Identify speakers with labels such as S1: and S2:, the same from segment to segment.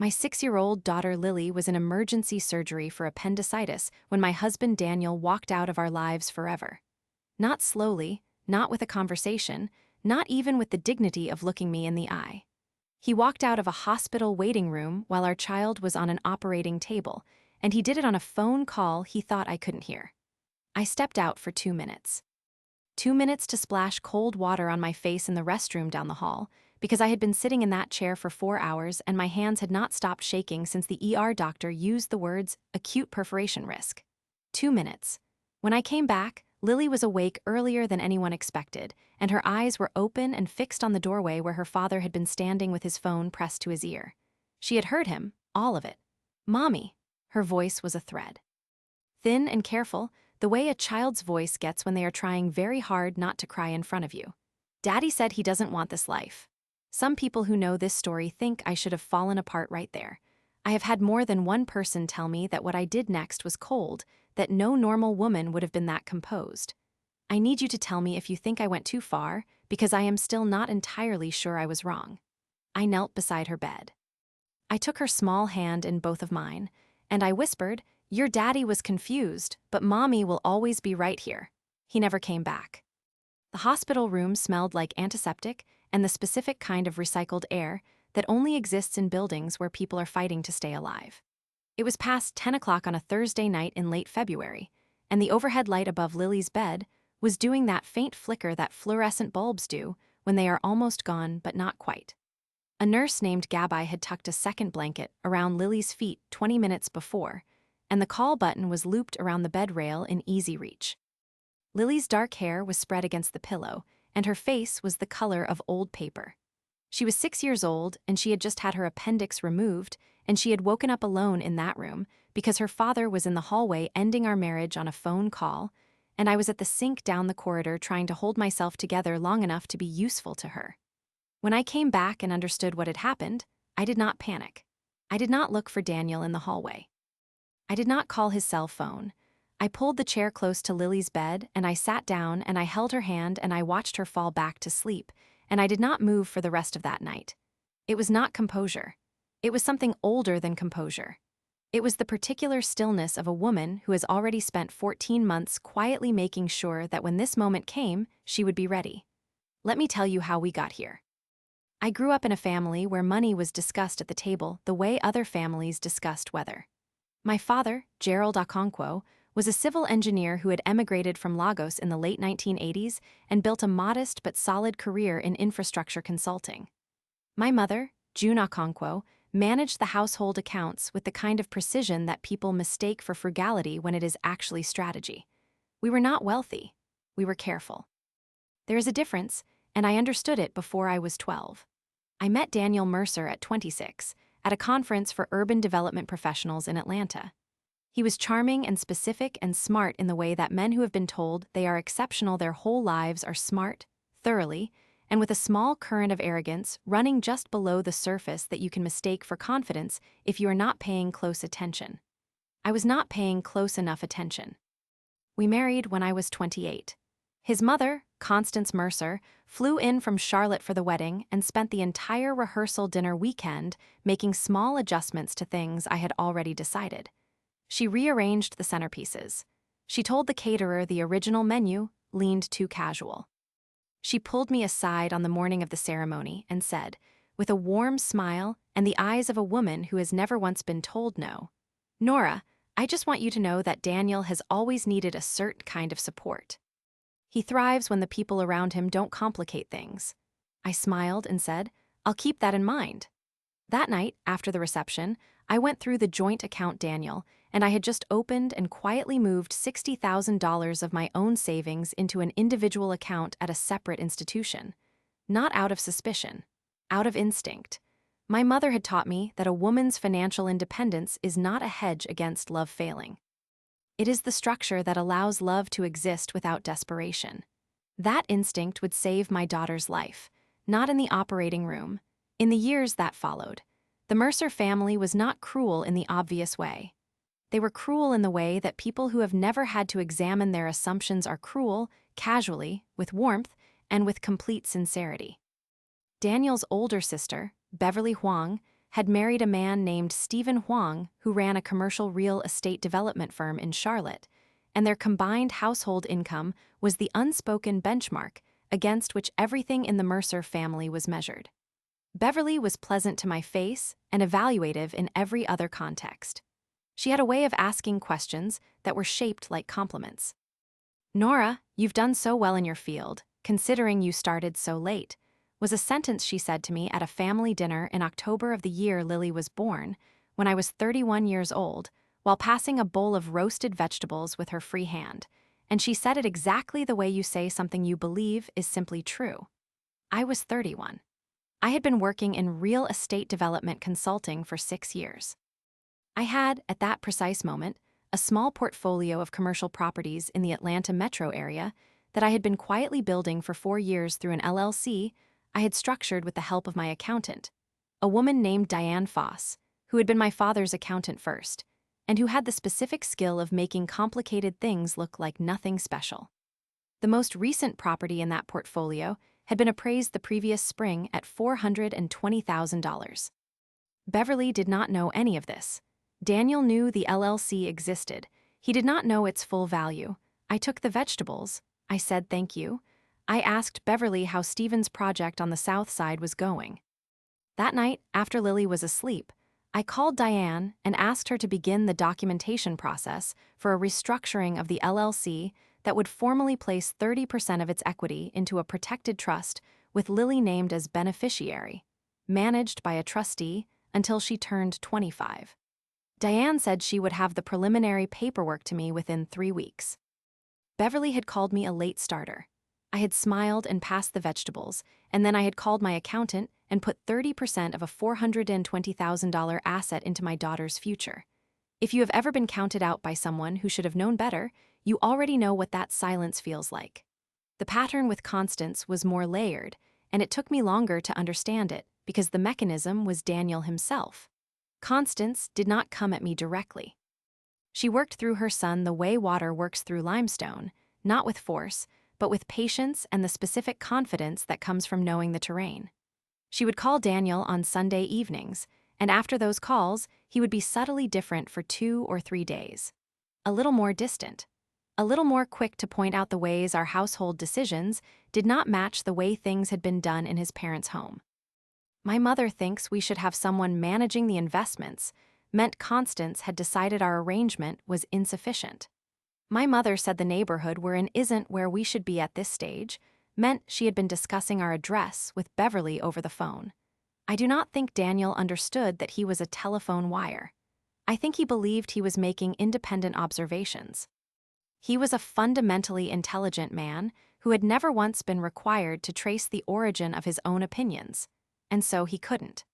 S1: My 6-year-old daughter Lily was in emergency surgery for appendicitis when my husband Daniel walked out of our lives forever. Not slowly, not with a conversation, not even with the dignity of looking me in the eye. He walked out of a hospital waiting room while our child was on an operating table, and he did it on a phone call he thought I couldn't hear. I stepped out for 2 minutes. 2 minutes to splash cold water on my face in the restroom down the hall, because I had been sitting in that chair for 4 hours and my hands had not stopped shaking since the ER doctor used the words acute perforation risk. 2 minutes. When I came back, Lily was awake earlier than anyone expected, and her eyes were open and fixed on the doorway where her father had been standing with his phone pressed to his ear. She had heard him, all of it. "Mommy." Her voice was a thread. Thin and careful, the way a child's voice gets when they are trying very hard not to cry in front of you. "Daddy said he doesn't want this life." Some people who know this story think I should have fallen apart right there. I have had more than one person tell me that what I did next was cold, that no normal woman would have been that composed. I need you to tell me if you think I went too far, because I am still not entirely sure I was wrong. I knelt beside her bed. I took her small hand in both of mine, and I whispered, "Your daddy was confused, but Mommy will always be right here." He never came back. The hospital room smelled like antiseptic and the specific kind of recycled air that only exists in buildings where people are fighting to stay alive. It was past 10 o'clock on a Thursday night in late February, and the overhead light above Lily's bed was doing that faint flicker that fluorescent bulbs do when they are almost gone but not quite. A nurse named Gabby had tucked a second blanket around Lily's feet 20 minutes before, and the call button was looped around the bed rail in easy reach. Lily's dark hair was spread against the pillow, and her face was the color of old paper. She was 6 years old, and she had just had her appendix removed, and she had woken up alone in that room because her father was in the hallway ending our marriage on a phone call, and I was at the sink down the corridor trying to hold myself together long enough to be useful to her. When I came back and understood what had happened, I did not panic. I did not look for Daniel in the hallway. I did not call his cell phone. I pulled the chair close to Lily's bed, and I sat down and I held her hand and I watched her fall back to sleep, and I did not move for the rest of that night. It was not composure. It was something older than composure. It was the particular stillness of a woman who has already spent 14 months quietly making sure that when this moment came, she would be ready. Let me tell you how we got here. I grew up in a family where money was discussed at the table the way other families discussed weather. My father, Gerald Okonkwo, was a civil engineer who had emigrated from Lagos in the late 1980s and built a modest but solid career in infrastructure consulting. My mother, June Okonkwo, managed the household accounts with the kind of precision that people mistake for frugality when it is actually strategy. We were not wealthy. We were careful. There is a difference, and I understood it before I was 12. I met Daniel Mercer at 26, at a conference for urban development professionals in Atlanta. He was charming and specific and smart in the way that men who have been told they are exceptional their whole lives are smart, thoroughly, and with a small current of arrogance running just below the surface that you can mistake for confidence if you are not paying close attention. I was not paying close enough attention. We married when I was 28. His mother, Constance Mercer, flew in from Charlotte for the wedding and spent the entire rehearsal dinner weekend making small adjustments to things I had already decided. She rearranged the centerpieces. She told the caterer the original menu leaned too casual. She pulled me aside on the morning of the ceremony and said, with a warm smile and the eyes of a woman who has never once been told no, "Nora, I just want you to know that Daniel has always needed a certain kind of support. He thrives when the people around him don't complicate things." I smiled and said, "I'll keep that in mind." That night, after the reception, I went through the joint account Daniel, and I had just opened and quietly moved $60,000 of my own savings into an individual account at a separate institution. Not out of suspicion, out of instinct. My mother had taught me that a woman's financial independence is not a hedge against love failing. It is the structure that allows love to exist without desperation. That instinct would save my daughter's life, not in the operating room. In the years that followed, the Mercer family was not cruel in the obvious way. They were cruel in the way that people who have never had to examine their assumptions are cruel, casually, with warmth, and with complete sincerity. Daniel's older sister, Beverly Huang, had married a man named Stephen Huang who ran a commercial real estate development firm in Charlotte, and their combined household income was the unspoken benchmark against which everything in the Mercer family was measured. Beverly was pleasant to my face and evaluative in every other context. She had a way of asking questions that were shaped like compliments. "Nora, you've done so well in your field, considering you started so late," was a sentence she said to me at a family dinner in October of the year Lily was born, when I was 31 years old, while passing a bowl of roasted vegetables with her free hand, and she said it exactly the way you say something you believe is simply true. I was 31. I had been working in real estate development consulting for 6 years. I had, at that precise moment, a small portfolio of commercial properties in the Atlanta metro area that I had been quietly building for 4 years through an LLC I had structured with the help of my accountant, a woman named Diane Foss, who had been my father's accountant first, and who had the specific skill of making complicated things look like nothing special. The most recent property in that portfolio had been appraised the previous spring at $420,000. Beverly did not know any of this. Daniel knew the LLC existed. He did not know its full value. I took the vegetables. I said thank you. I asked Beverly how Stephen's project on the south side was going. That night, after Lily was asleep, I called Diane and asked her to begin the documentation process for a restructuring of the LLC that would formally place 30% of its equity into a protected trust with Lily named as beneficiary, managed by a trustee until she turned 25. Diane said she would have the preliminary paperwork to me within 3 weeks. Beverly had called me a late starter. I had smiled and passed the vegetables, and then I had called my accountant and put 30% of a $420,000 asset into my daughter's future. If you have ever been counted out by someone who should have known better, you already know what that silence feels like. The pattern with Constance was more layered, and it took me longer to understand it because the mechanism was Daniel himself. Constance did not come at me directly. She worked through her son the way water works through limestone, not with force, but with patience and the specific confidence that comes from knowing the terrain. She would call Daniel on Sunday evenings, and after those calls, he would be subtly different for 2 or 3 days. A little more distant. A little more quick to point out the ways our household decisions did not match the way things had been done in his parents' home. "My mother thinks we should have someone managing the investments," meant Constance had decided our arrangement was insufficient. "My mother said the neighborhood we're in isn't where we should be at this stage," meant she had been discussing our address with Beverly over the phone. I do not think Daniel understood that he was a telephone wire. I think he believed he was making independent observations. He was a fundamentally intelligent man who had never once been required to trace the origin of his own opinions, and so he couldn't.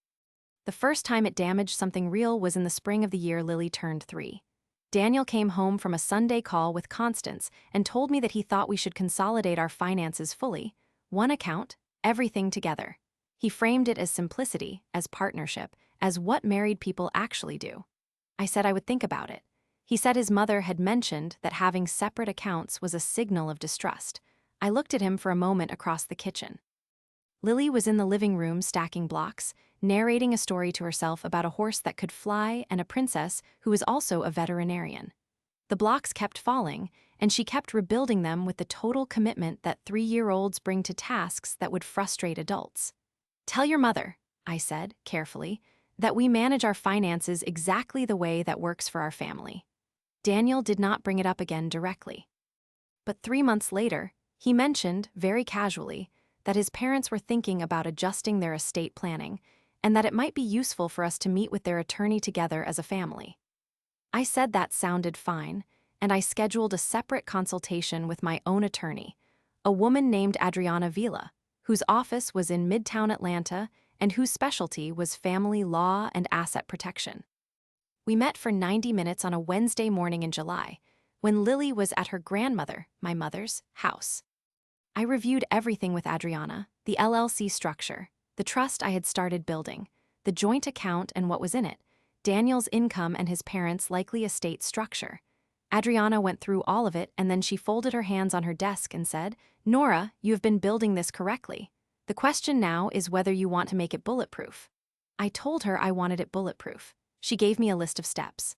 S1: The first time it damaged something real was in the spring of the year Lily turned 3. Daniel came home from a Sunday call with Constance and told me that he thought we should consolidate our finances fully, one account, everything together. He framed it as simplicity, as partnership, as what married people actually do. I said I would think about it. He said his mother had mentioned that having separate accounts was a signal of distrust. I looked at him for a moment across the kitchen. Lily was in the living room stacking blocks, narrating a story to herself about a horse that could fly and a princess who was also a veterinarian. The blocks kept falling, and she kept rebuilding them with the total commitment that 3-year-olds bring to tasks that would frustrate adults. "Tell your mother," I said, carefully, "that we manage our finances exactly the way that works for our family." Daniel did not bring it up again directly. But 3 months later, he mentioned, very casually, that his parents were thinking about adjusting their estate planning, and that it might be useful for us to meet with their attorney together as a family. I said that sounded fine, and I scheduled a separate consultation with my own attorney, a woman named Adriana Vila, whose office was in Midtown Atlanta and whose specialty was family law and asset protection. We met for 90 minutes on a Wednesday morning in July, when Lily was at her grandmother, my mother's, house. I reviewed everything with Adriana, the LLC structure, the trust I had started building, the joint account and what was in it, Daniel's income and his parents' likely estate structure. Adriana went through all of it, and then she folded her hands on her desk and said, "Nora, you have been building this correctly. The question now is whether you want to make it bulletproof." I told her I wanted it bulletproof. She gave me a list of steps.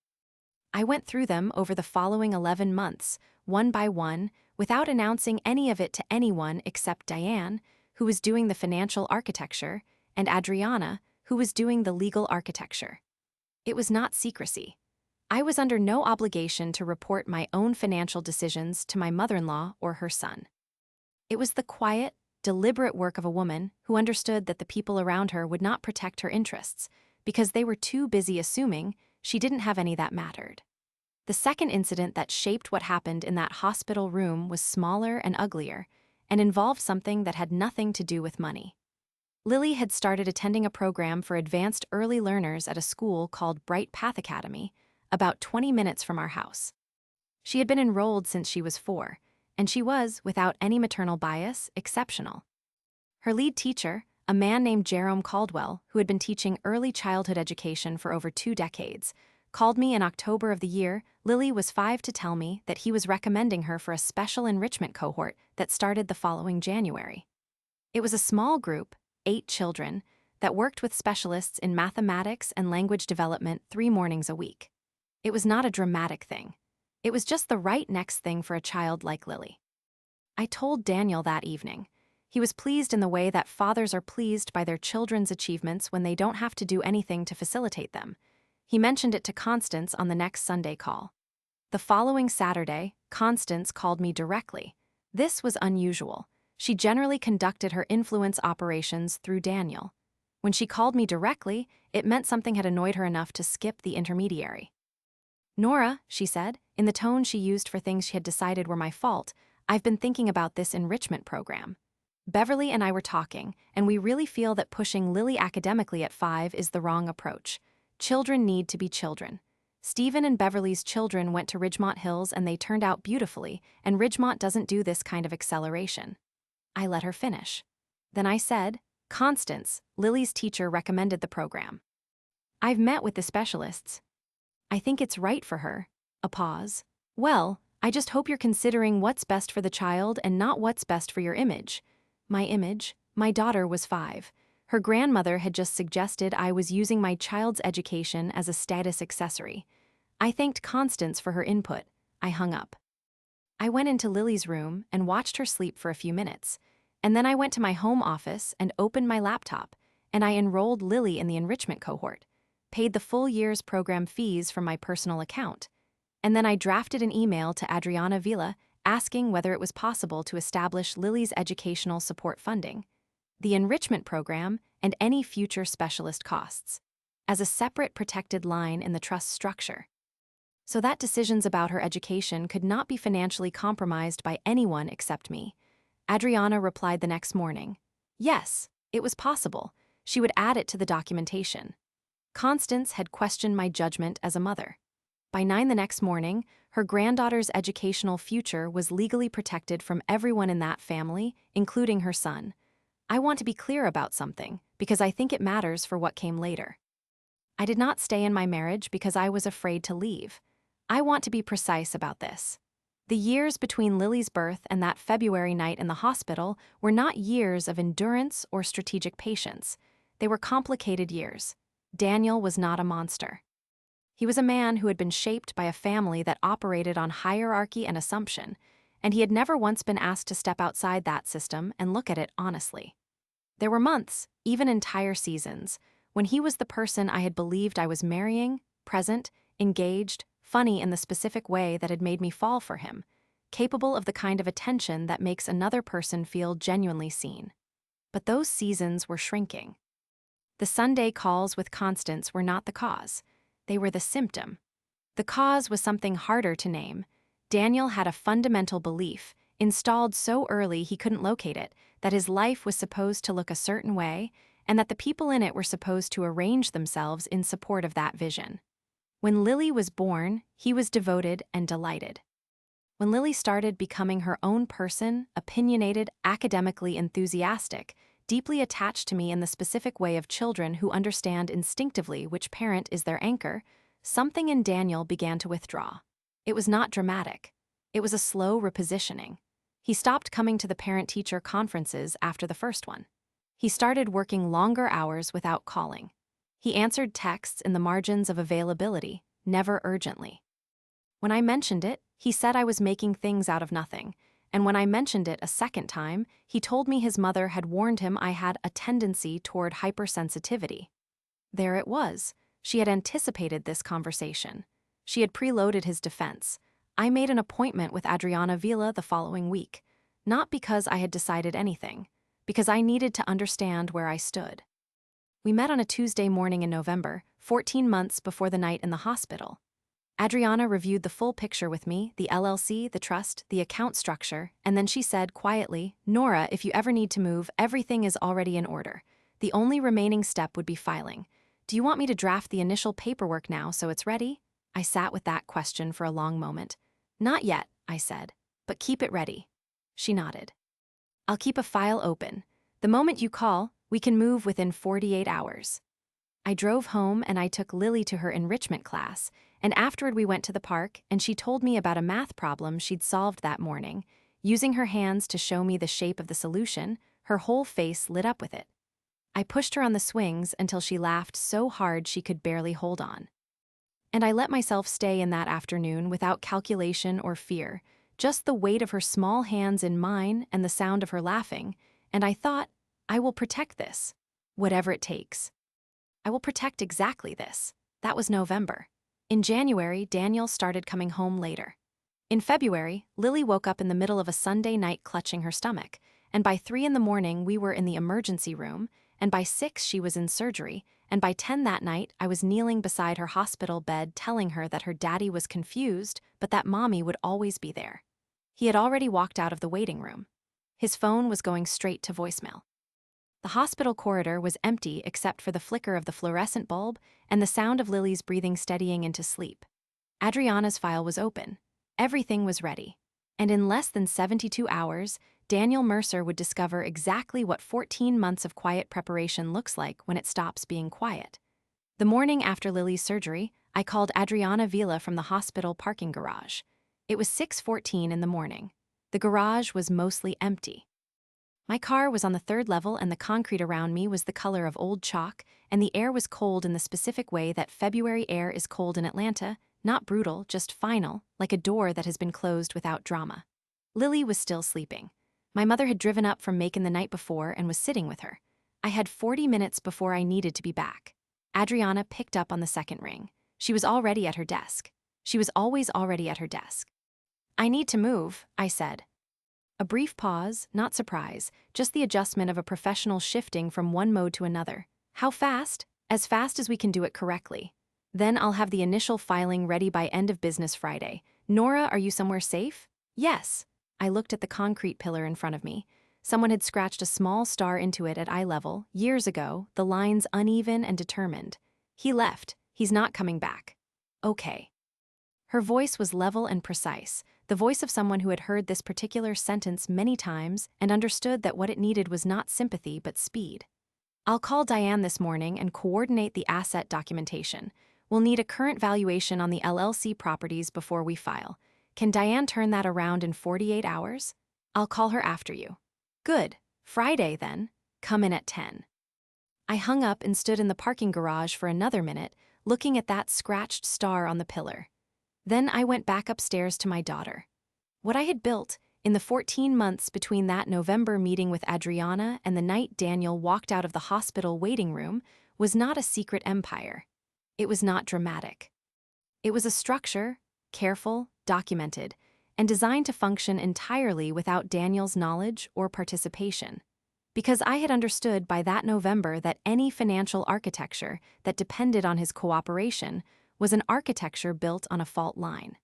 S1: I went through them over the following 11 months, one by one, without announcing any of it to anyone except Diane, who was doing the financial architecture, and Adriana, who was doing the legal architecture. It was not secrecy. I was under no obligation to report my own financial decisions to my mother-in-law or her son. It was the quiet, deliberate work of a woman who understood that the people around her would not protect her interests because they were too busy assuming she didn't have any that mattered. The second incident that shaped what happened in that hospital room was smaller and uglier and involved something that had nothing to do with money. Lily had started attending a program for advanced early learners at a school called Bright Path Academy, about 20 minutes from our house. She had been enrolled since she was 4, and she was, without any maternal bias, exceptional. Her lead teacher, a man named Jerome Caldwell, who had been teaching early childhood education for over 2 decades, called me in October of the year Lily was 5 to tell me that he was recommending her for a special enrichment cohort that started the following January. It was a small group, 8 children, that worked with specialists in mathematics and language development 3 mornings a week. It was not a dramatic thing. It was just the right next thing for a child like Lily. I told Daniel that evening. He was pleased in the way that fathers are pleased by their children's achievements when they don't have to do anything to facilitate them. He mentioned it to Constance on the next Sunday call. The following Saturday, Constance called me directly. This was unusual. She generally conducted her influence operations through Daniel. When she called me directly, it meant something had annoyed her enough to skip the intermediary. "Nora," she said, in the tone she used for things she had decided were my fault, "I've been thinking about this enrichment program. Beverly and I were talking, and we really feel that pushing Lily academically at 5 is the wrong approach. Children need to be children. Stephen and Beverly's children went to Ridgemont Hills and they turned out beautifully, and Ridgemont doesn't do this kind of acceleration." I let her finish. Then I said, "Constance, Lily's teacher recommended the program. I've met with the specialists. I think it's right for her." A pause. "Well, I just hope you're considering what's best for the child and not what's best for your image." My image? My daughter was 5. Her grandmother had just suggested I was using my child's education as a status accessory. I thanked Constance for her input. I hung up. I went into Lily's room and watched her sleep for a few minutes, and then I went to my home office and opened my laptop, and I enrolled Lily in the enrichment cohort, paid the full year's program fees from my personal account, and then I drafted an email to Adriana Vila asking whether it was possible to establish Lily's educational support funding, the enrichment program, and any future specialist costs, as a separate protected line in the trust structure, so that decisions about her education could not be financially compromised by anyone except me. Adriana replied the next morning. Yes, it was possible. She would add it to the documentation. Constance had questioned my judgment as a mother. By 9 the next morning, her granddaughter's educational future was legally protected from everyone in that family, including her son. I want to be clear about something, because I think it matters for what came later. I did not stay in my marriage because I was afraid to leave. I want to be precise about this. The years between Lily's birth and that February night in the hospital were not years of endurance or strategic patience. They were complicated years. Daniel was not a monster. He was a man who had been shaped by a family that operated on hierarchy and assumption, and he had never once been asked to step outside that system and look at it honestly. There were months, even entire seasons, when he was the person I had believed I was marrying, present, engaged, funny in the specific way that had made me fall for him, capable of the kind of attention that makes another person feel genuinely seen. But those seasons were shrinking. The Sunday calls with Constance were not the cause. They were the symptom. The cause was something harder to name. Daniel had a fundamental belief, installed so early he couldn't locate it, that his life was supposed to look a certain way, and that the people in it were supposed to arrange themselves in support of that vision. When Lily was born, he was devoted and delighted. When Lily started becoming her own person, opinionated, academically enthusiastic, deeply attached to me in the specific way of children who understand instinctively which parent is their anchor, something in Daniel began to withdraw. It was not dramatic. It was a slow repositioning. He stopped coming to the parent-teacher conferences after the first one. He started working longer hours without calling. He answered texts in the margins of availability, never urgently. When I mentioned it, he said I was making things out of nothing, and when I mentioned it a second time, he told me his mother had warned him I had a tendency toward hypersensitivity. There it was. She had anticipated this conversation. She had preloaded his defense. I made an appointment with Adriana Vila the following week, not because I had decided anything, because I needed to understand where I stood. We met on a Tuesday morning in November, 14 months before the night in the hospital. Adriana reviewed the full picture with me, the LLC, the trust, the account structure, and then she said quietly, "Nora, if you ever need to move, everything is already in order. The only remaining step would be filing. Do you want me to draft the initial paperwork now so it's ready?" I sat with that question for a long moment. "Not yet," I said, "but keep it ready." She nodded. "I'll keep a file open. The moment you call, we can move within 48 hours. I drove home and I took Lily to her enrichment class, and afterward we went to the park and she told me about a math problem she'd solved that morning. Using her hands to show me the shape of the solution, her whole face lit up with it. I pushed her on the swings until she laughed so hard she could barely hold on. And I let myself stay in that afternoon without calculation or fear, just the weight of her small hands in mine and the sound of her laughing, and I thought, I will protect this, whatever it takes. I will protect exactly this. That was November. In January, Daniel started coming home later. In February, Lily woke up in the middle of a Sunday night clutching her stomach, and by 3 in the morning we were in the emergency room, and by 6 she was in surgery, and by 10 that night I was kneeling beside her hospital bed telling her that her daddy was confused but that mommy would always be there. He had already walked out of the waiting room. His phone was going straight to voicemail. The hospital corridor was empty except for the flicker of the fluorescent bulb and the sound of Lily's breathing steadying into sleep. Adriana's file was open. Everything was ready. And in less than 72 hours, Daniel Mercer would discover exactly what 14 months of quiet preparation looks like when it stops being quiet. The morning after Lily's surgery, I called Adriana Vila from the hospital parking garage. It was 6:14 in the morning. The garage was mostly empty. My car was on the 3rd level and the concrete around me was the color of old chalk, and the air was cold in the specific way that February air is cold in Atlanta, not brutal, just final, like a door that has been closed without drama. Lily was still sleeping. My mother had driven up from Macon the night before and was sitting with her. I had 40 minutes before I needed to be back. Adriana picked up on the second ring. She was already at her desk. She was always already at her desk. "I need to move," I said. A brief pause, not surprise, just the adjustment of a professional shifting from one mode to another. "How fast?" "As fast as we can do it correctly. Then I'll have the initial filing ready by end of business Friday. Nora, are you somewhere safe?" "Yes." I looked at the concrete pillar in front of me. Someone had scratched a small star into it at eye level, years ago, the lines uneven and determined. "He left. He's not coming back." "Okay." Her voice was level and precise, the voice of someone who had heard this particular sentence many times and understood that what it needed was not sympathy but speed. "I'll call Diane this morning and coordinate the asset documentation. We'll need a current valuation on the LLC properties before we file. Can Diane turn that around in 48 hours? I'll call her after you." "Good. Friday, then. Come in at 10. I hung up and stood in the parking garage for another minute, looking at that scratched star on the pillar. Then I went back upstairs to my daughter. What I had built, in the 14 months between that November meeting with Adriana and the night Daniel walked out of the hospital waiting room, was not a secret empire. It was not dramatic. It was a structure, careful, documented, and designed to function entirely without Daniel's knowledge or participation. Because I had understood by that November that any financial architecture that depended on his cooperation was an architecture built on a fault line.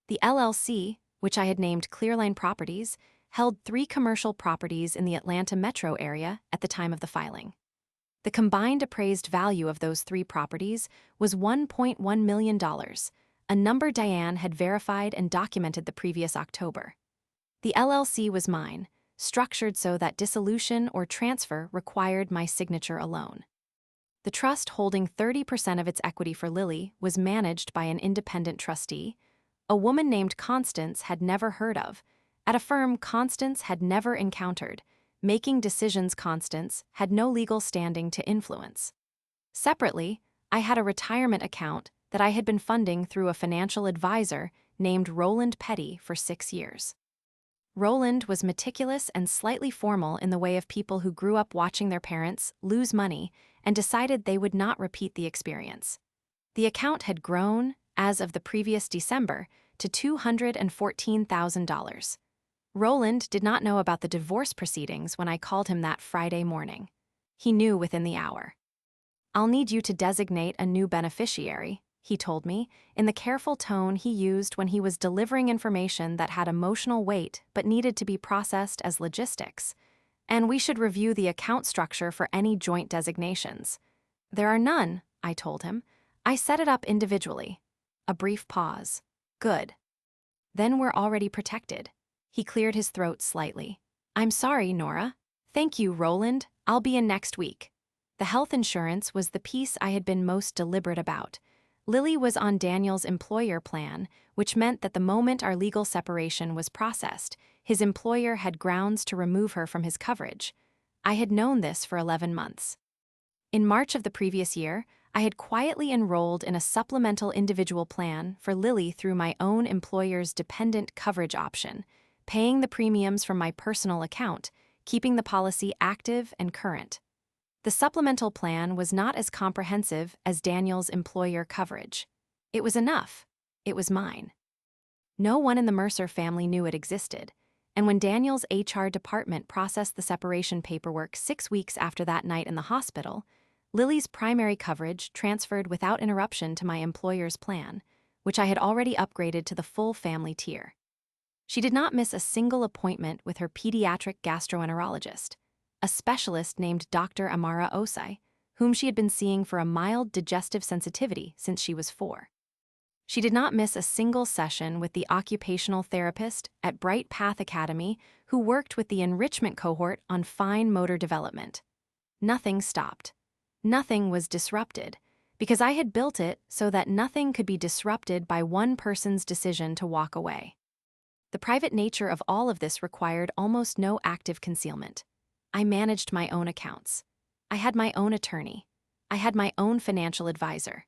S1: The LLC, which I had named Clearline Properties, held 3 commercial properties in the Atlanta metro area at the time of the filing. The combined appraised value of those 3 properties was $1.1 million, a number Diane had verified and documented the previous October. The LLC was mine, structured so that dissolution or transfer required my signature alone. The trust holding 30% of its equity for Lily was managed by an independent trustee, a woman named Constance had never heard of, at a firm Constance had never encountered, making decisions Constance had no legal standing to influence. Separately, I had a retirement account that I had been funding through a financial advisor named Roland Petty for 6 years. Roland was meticulous and slightly formal in the way of people who grew up watching their parents lose money and decided they would not repeat the experience. The account had grown, as of the previous December, to $214,000. Roland did not know about the divorce proceedings when I called him that Friday morning. He knew within the hour. "I'll need you to designate a new beneficiary," he told me, in the careful tone he used when he was delivering information that had emotional weight but needed to be processed as logistics. "And we should review the account structure for any joint designations." "There are none," I told him. "I set it up individually." A brief pause. "Good. Then we're already protected." He cleared his throat slightly. "I'm sorry, Nora." "Thank you, Roland. I'll be in next week." The health insurance was the piece I had been most deliberate about. Lily was on Daniel's employer plan, which meant that the moment our legal separation was processed, his employer had grounds to remove her from his coverage. I had known this for 11 months. In March of the previous year, I had quietly enrolled in a supplemental individual plan for Lily through my own employer's dependent coverage option, paying the premiums from my personal account, keeping the policy active and current. The supplemental plan was not as comprehensive as Daniel's employer coverage. It was enough. It was mine. No one in the Mercer family knew it existed, and when Daniel's HR department processed the separation paperwork 6 weeks after that night in the hospital, Lily's primary coverage transferred without interruption to my employer's plan, which I had already upgraded to the full family tier. She did not miss a single appointment with her pediatric gastroenterologist, a specialist named Dr. Amara Osai, whom she had been seeing for a mild digestive sensitivity since she was 4. She did not miss a single session with the occupational therapist at Bright Path Academy who worked with the enrichment cohort on fine motor development. Nothing stopped. Nothing was disrupted, because I had built it so that nothing could be disrupted by one person's decision to walk away. The private nature of all of this required almost no active concealment. I managed my own accounts. I had my own attorney. I had my own financial advisor.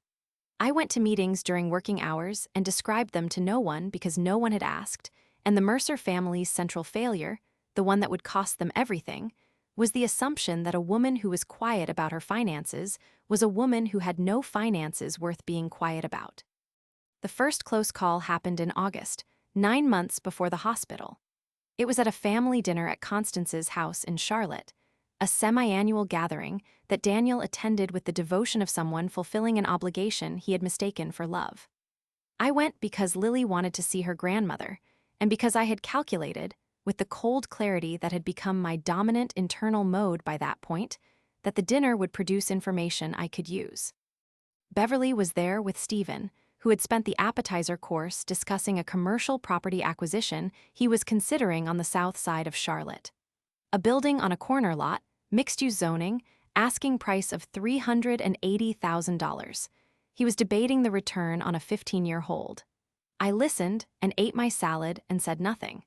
S1: I went to meetings during working hours and described them to no one because no one had asked, and the Mercer family's central failure, the one that would cost them everything, was the assumption that a woman who was quiet about her finances was a woman who had no finances worth being quiet about. The first close call happened in August, 9 months before the hospital. It was at a family dinner at Constance's house in Charlotte, a semi-annual gathering that Daniel attended with the devotion of someone fulfilling an obligation he had mistaken for love. I went because Lily wanted to see her grandmother, and because I had calculated, with the cold clarity that had become my dominant internal mode by that point, that the dinner would produce information I could use. Beverly was there with Stephen, who had spent the appetizer course discussing a commercial property acquisition he was considering on the south side of Charlotte. A building on a corner lot, mixed-use zoning, asking price of $380,000. He was debating the return on a 15-year hold. I listened and ate my salad and said nothing.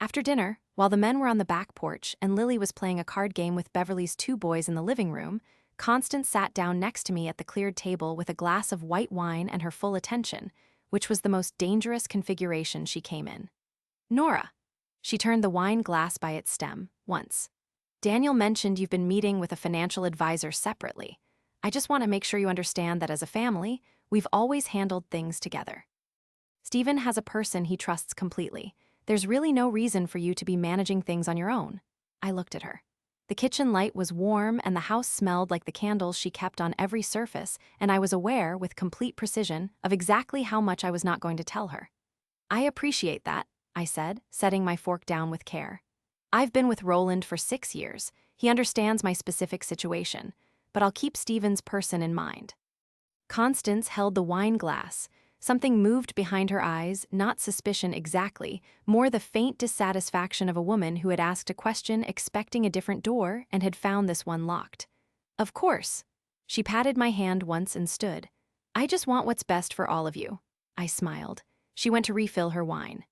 S1: After dinner, while the men were on the back porch and Lily was playing a card game with Beverly's 2 boys in the living room, Constance sat down next to me at the cleared table with a glass of white wine and her full attention, which was the most dangerous configuration she came in. "Nora." She turned the wine glass by its stem, once. "Daniel mentioned you've been meeting with a financial advisor separately. I just want to make sure you understand that as a family, we've always handled things together. Stephen has a person he trusts completely. There's really no reason for you to be managing things on your own." I looked at her. The kitchen light was warm and the house smelled like the candles she kept on every surface, and I was aware, with complete precision, of exactly how much I was not going to tell her. "I appreciate that," I said, setting my fork down with care. "I've been with Roland for 6 years. He understands my specific situation, but I'll keep Stephen's person in mind." Constance held the wine glass. Something moved behind her eyes, not suspicion exactly, more the faint dissatisfaction of a woman who had asked a question expecting a different door and had found this one locked. "Of course." She patted my hand once and stood. "I just want what's best for all of you." I smiled. She went to refill her wine.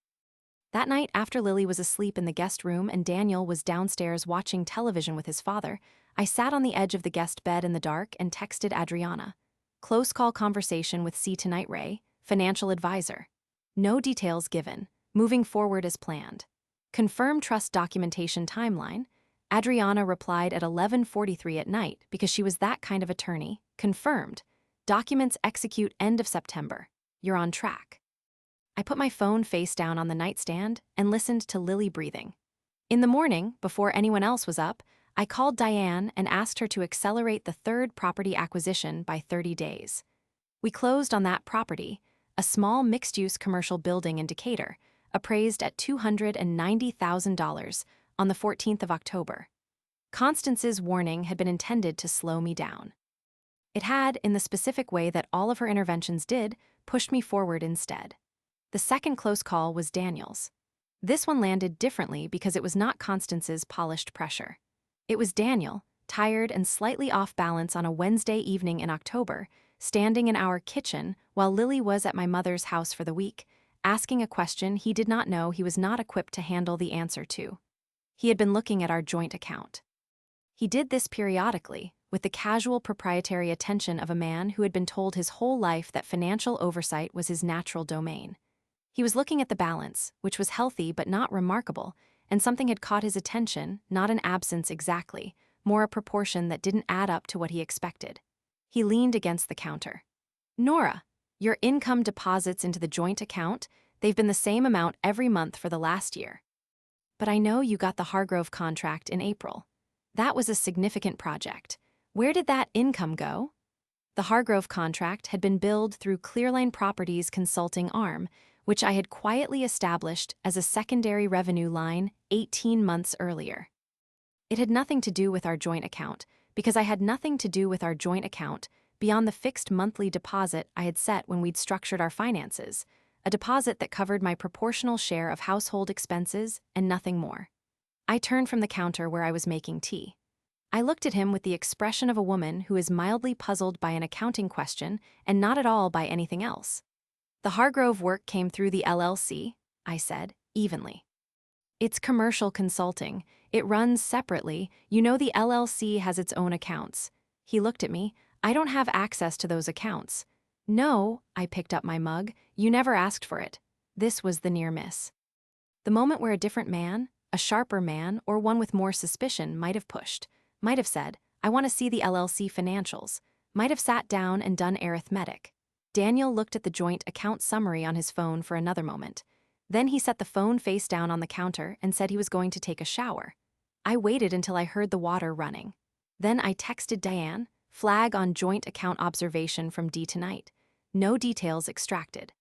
S1: That night, after Lily was asleep in the guest room and Daniel was downstairs watching television with his father, I sat on the edge of the guest bed in the dark and texted Adriana. Close call conversation with C. Tonight Ray, financial advisor. No details given. Moving forward as planned. Confirm trust documentation timeline. Adriana replied at 11:43 at night because she was that kind of attorney. Confirmed. Documents execute end of September. You're on track. I put my phone face down on the nightstand and listened to Lily breathing. In the morning, before anyone else was up, I called Diane and asked her to accelerate the third property acquisition by 30 days. We closed on that property, a small mixed-use commercial building in Decatur, appraised at $290,000 on the 14th of October. Constance's warning had been intended to slow me down. It had, in the specific way that all of her interventions did, pushed me forward instead. The second close call was Daniel's. This one landed differently because it was not Constance's polished pressure. It was Daniel, tired and slightly off balance on a Wednesday evening in October, standing in our kitchen while Lily was at my mother's house for the week, asking a question he did not know he was not equipped to handle the answer to. He had been looking at our joint account. He did this periodically, with the casual proprietary attention of a man who had been told his whole life that financial oversight was his natural domain. He was looking at the balance, which was healthy but not remarkable, and something had caught his attention, not an absence exactly, more a proportion that didn't add up to what he expected. He leaned against the counter. "Nora, your income deposits into the joint account, they've been the same amount every month for the last year. But I know you got the Hargrove contract in April. That was a significant project. Where did that income go?" The Hargrove contract had been billed through Clearline Properties consulting arm, which I had quietly established as a secondary revenue line 18 months earlier. It had nothing to do with our joint account, because I had nothing to do with our joint account beyond the fixed monthly deposit I had set when we'd structured our finances, a deposit that covered my proportional share of household expenses and nothing more. I turned from the counter where I was making tea. I looked at him with the expression of a woman who is mildly puzzled by an accounting question and not at all by anything else. "The Hargrove work came through the LLC," I said, evenly. "It's commercial consulting. It runs separately. You know the LLC has its own accounts." He looked at me. "I don't have access to those accounts." "No," I picked up my mug. "You never asked for it." This was the near miss. The moment where a different man, a sharper man, or one with more suspicion might have pushed, might have said, "I want to see the LLC financials," might have sat down and done arithmetic. Daniel looked at the joint account summary on his phone for another moment. Then he set the phone face down on the counter and said he was going to take a shower. I waited until I heard the water running. Then I texted Diane, flag on joint account observation from D tonight. No details extracted.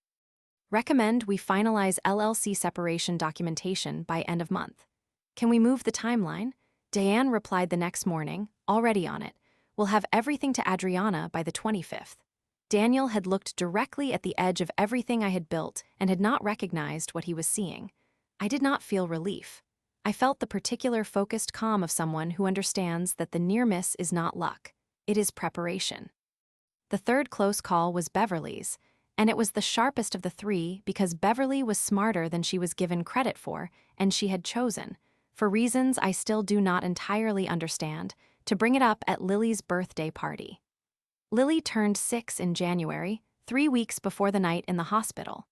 S1: Recommend we finalize LLC separation documentation by end of month. Can we move the timeline? Diane replied the next morning, already on it. We'll have everything to Adriana by the 25th. Daniel had looked directly at the edge of everything I had built and had not recognized what he was seeing. I did not feel relief. I felt the particular focused calm of someone who understands that the near miss is not luck. It is preparation. The third close call was Beverly's, and it was the sharpest of the three because Beverly was smarter than she was given credit for, and she had chosen, for reasons I still do not entirely understand, to bring it up at Lily's birthday party. Lily turned 6 in January, 3 weeks before the night in the hospital.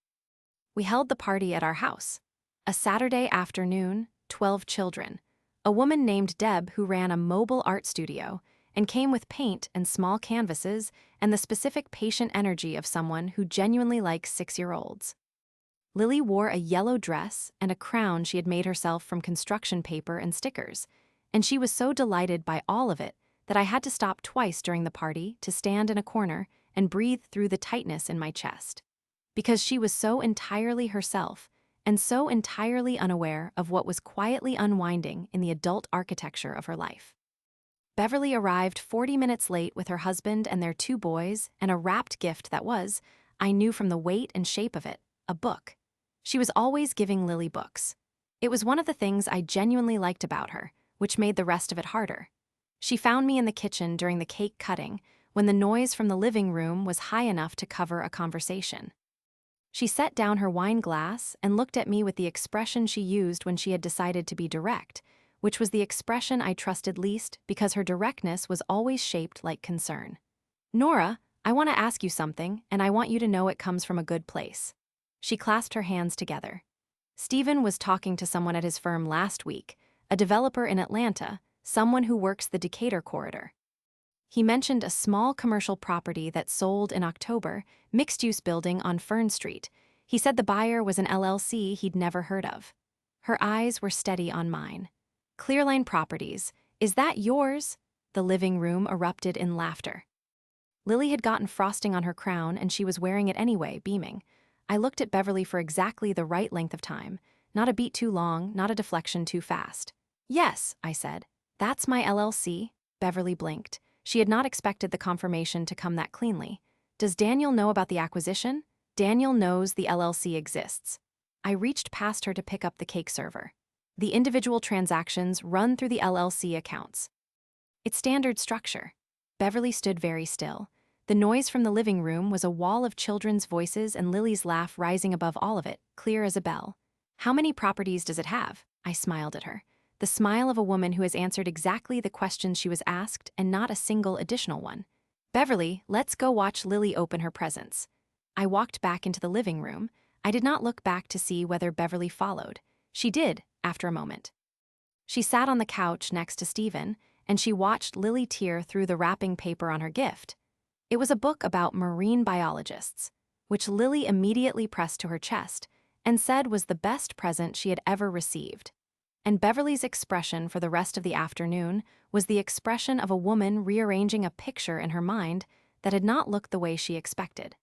S1: We held the party at our house. A Saturday afternoon, 12 children, a woman named Deb who ran a mobile art studio and came with paint and small canvases and the specific patient energy of someone who genuinely likes 6-year-olds. Lily wore a yellow dress and a crown she had made herself from construction paper and stickers, and she was so delighted by all of it that I had to stop twice during the party to stand in a corner and breathe through the tightness in my chest. Because she was so entirely herself and so entirely unaware of what was quietly unwinding in the adult architecture of her life. Beverly arrived 40 minutes late with her husband and their 2 boys and a wrapped gift that was, I knew from the weight and shape of it, a book. She was always giving Lily books. It was one of the things I genuinely liked about her, which made the rest of it harder. She found me in the kitchen during the cake cutting, when the noise from the living room was high enough to cover a conversation. She set down her wine glass and looked at me with the expression she used when she had decided to be direct, which was the expression I trusted least because her directness was always shaped like concern. "Nora, I want to ask you something, and I want you to know it comes from a good place." She clasped her hands together. "Stephen was talking to someone at his firm last week, a developer in Atlanta, someone who works the Decatur corridor. He mentioned a small commercial property that sold in October, mixed-use building on Fern Street. He said the buyer was an LLC he'd never heard of." Her eyes were steady on mine. "Clearline Properties. Is that yours?" The living room erupted in laughter. Lily had gotten frosting on her crown and she was wearing it anyway, beaming. I looked at Beverly for exactly the right length of time, not a beat too long, not a deflection too fast. "Yes," I said. "That's my LLC." Beverly blinked. She had not expected the confirmation to come that cleanly. "Does Daniel know about the acquisition?" "Daniel knows the LLC exists." I reached past her to pick up the cake server. "The individual transactions run through the LLC accounts. It's standard structure." Beverly stood very still. The noise from the living room was a wall of children's voices and Lily's laugh rising above all of it, clear as a bell. "How many properties does it have?" I smiled at her. The smile of a woman who has answered exactly the questions she was asked and not a single additional one. "Beverly, let's go watch Lily open her presents." I walked back into the living room. I did not look back to see whether Beverly followed. She did, after a moment. She sat on the couch next to Stephen, and she watched Lily tear through the wrapping paper on her gift. It was a book about marine biologists, which Lily immediately pressed to her chest and said was the best present she had ever received. And Beverly's expression for the rest of the afternoon was the expression of a woman rearranging a picture in her mind that had not looked the way she expected.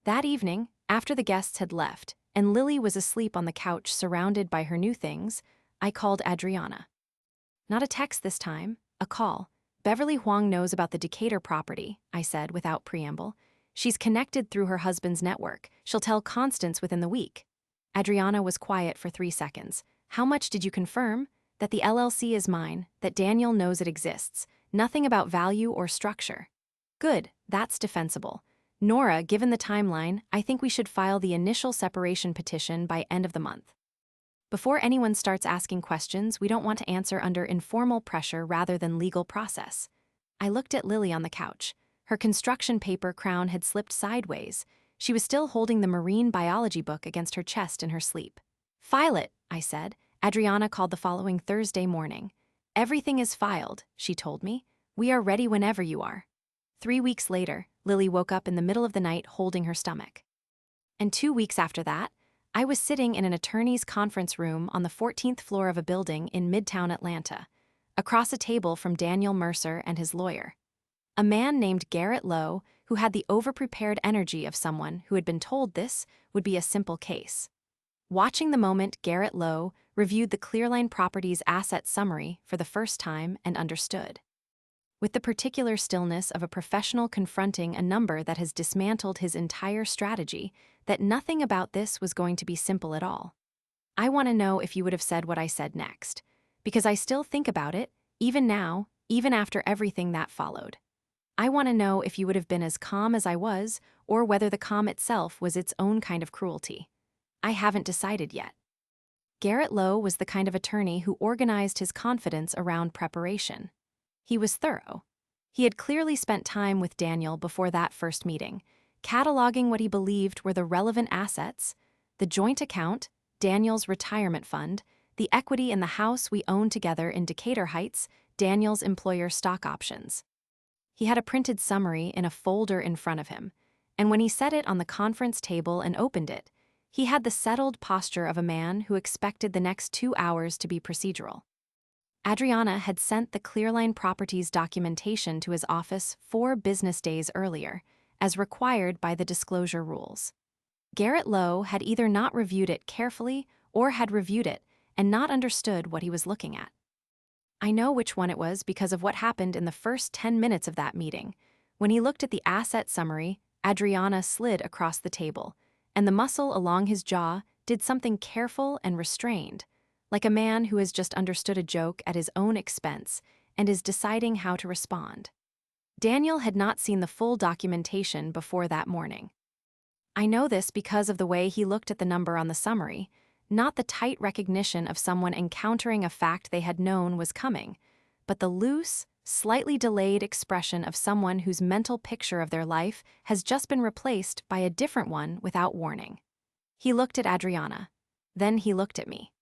S1: That evening, after the guests had left, and Lily was asleep on the couch surrounded by her new things, I called Adriana. Not a text this time, a call. "Beverly Huang knows about the Decatur property," I said without preamble. "She's connected through her husband's network. She'll tell Constance within the week." Adriana was quiet for 3 seconds. "How much did you confirm?" "That the LLC is mine, that Daniel knows it exists. Nothing about value or structure." "Good, that's defensible. Nora, given the timeline, I think we should file the initial separation petition by end of the month. Before anyone starts asking questions, we don't want to answer under informal pressure rather than legal process." I looked at Lily on the couch. Her construction paper crown had slipped sideways. She was still holding the marine biology book against her chest in her sleep. "File it," I said. Adriana called the following Thursday morning. "Everything is filed," she told me. "We are ready whenever you are." 3 weeks later, Lily woke up in the middle of the night holding her stomach. And 2 weeks after that, I was sitting in an attorney's conference room on the 14th floor of a building in Midtown Atlanta, across a table from Daniel Mercer and his lawyer. A man named Garrett Lowe, who had the overprepared energy of someone who had been told this would be a simple case. Watching the moment, Garrett Lowe reviewed the Clearline Properties asset summary for the first time and understood. With the particular stillness of a professional confronting a number that has dismantled his entire strategy, that nothing about this was going to be simple at all. "I want to know if you would have said what I said next, because I still think about it, even now, even after everything that followed. I want to know if you would have been as calm as I was, or whether the calm itself was its own kind of cruelty. I haven't decided yet." Garrett Lowe was the kind of attorney who organized his confidence around preparation. He was thorough. He had clearly spent time with Daniel before that first meeting, cataloging what he believed were the relevant assets: the joint account, Daniel's retirement fund, the equity in the house we own together in Decatur Heights, Daniel's employer stock options. He had a printed summary in a folder in front of him, and when he set it on the conference table and opened it, he had the settled posture of a man who expected the next 2 hours to be procedural. Adriana had sent the Clearline Properties documentation to his office 4 business days earlier, as required by the disclosure rules. Garrett Lowe had either not reviewed it carefully or had reviewed it and not understood what he was looking at. I know which one it was because of what happened in the first 10 minutes of that meeting. When he looked at the asset summary, Adriana slid across the table, and the muscle along his jaw did something careful and restrained, like a man who has just understood a joke at his own expense and is deciding how to respond. Daniel had not seen the full documentation before that morning. I know this because of the way he looked at the number on the summary, not the tight recognition of someone encountering a fact they had known was coming, but the loose, slightly delayed expression of someone whose mental picture of their life has just been replaced by a different one without warning. He looked at Adriana. Then he looked at me.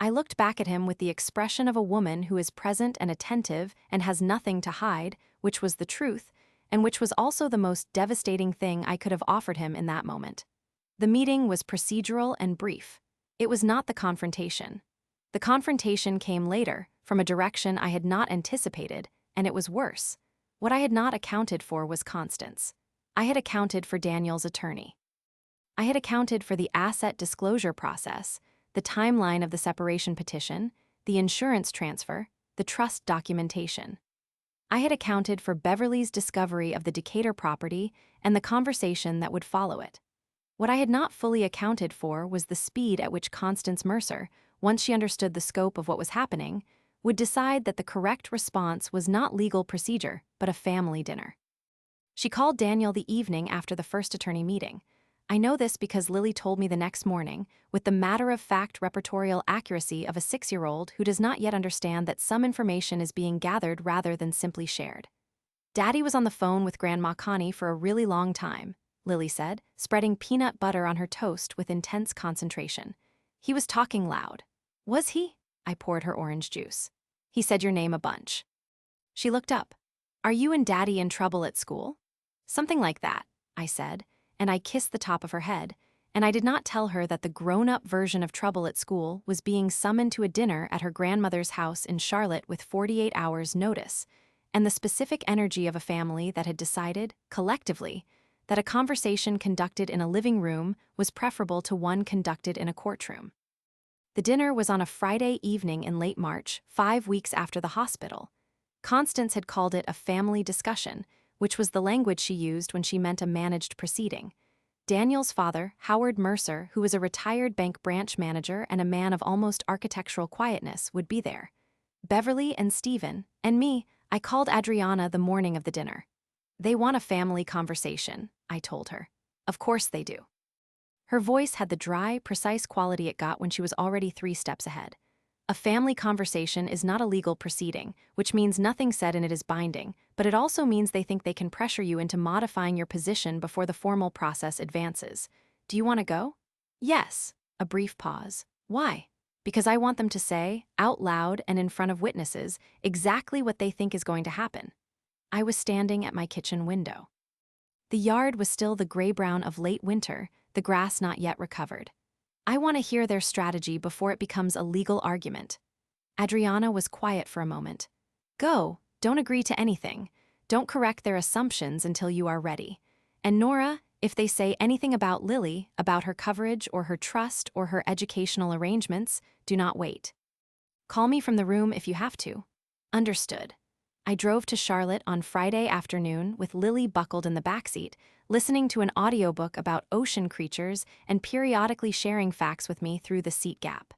S1: I looked back at him with the expression of a woman who is present and attentive and has nothing to hide, which was the truth, and which was also the most devastating thing I could have offered him in that moment. The meeting was procedural and brief. It was not the confrontation. The confrontation came later, from a direction I had not anticipated, and it was worse. What I had not accounted for was Constance. I had accounted for Daniel's attorney. I had accounted for the asset disclosure process, the timeline of the separation petition, the insurance transfer, the trust documentation. I had accounted for Beverly's discovery of the Decatur property and the conversation that would follow it. What I had not fully accounted for was the speed at which Constance Mercer, once she understood the scope of what was happening, would decide that the correct response was not legal procedure, but a family dinner. She called Daniel the evening after the first attorney meeting. I know this because Lily told me the next morning, with the matter-of-fact repertorial accuracy of a 6-year-old who does not yet understand that some information is being gathered rather than simply shared. Daddy was on the phone with Grandma Connie for a really long time, Lily said, spreading peanut butter on her toast with intense concentration. He was talking loud. Was he? I poured her orange juice. He said your name a bunch. She looked up. Are you and Daddy in trouble at school? Something like that, I said, and I kissed the top of her head, and I did not tell her that the grown-up version of trouble at school was being summoned to a dinner at her grandmother's house in Charlotte with 48 hours' notice, and the specific energy of a family that had decided, collectively, that a conversation conducted in a living room was preferable to one conducted in a courtroom. The dinner was on a Friday evening in late March, 5 weeks after the hospital. Constance had called it a family discussion, which was the language she used when she meant a managed proceeding. Daniel's father, Howard Mercer, who was a retired bank branch manager and a man of almost architectural quietness, would be there. Beverly and Stephen, and me, I called Adriana the morning of the dinner. They want a family conversation, I told her. Of course they do. Her voice had the dry, precise quality it got when she was already 3 steps ahead. A family conversation is not a legal proceeding, which means nothing said in it is binding, but it also means they think they can pressure you into modifying your position before the formal process advances. Do you want to go? Yes. A brief pause. Why? Because I want them to say, out loud and in front of witnesses, exactly what they think is going to happen. I was standing at my kitchen window. The yard was still the gray-brown of late winter, the grass not yet recovered. I want to hear their strategy before it becomes a legal argument. Adriana was quiet for a moment. Go, don't agree to anything. Don't correct their assumptions until you are ready. And Nora, if they say anything about Lily, about her coverage or her trust or her educational arrangements, do not wait. Call me from the room if you have to. Understood. I drove to Charlotte on Friday afternoon with Lily buckled in the backseat, listening to an audiobook about ocean creatures and periodically sharing facts with me through the seat gap.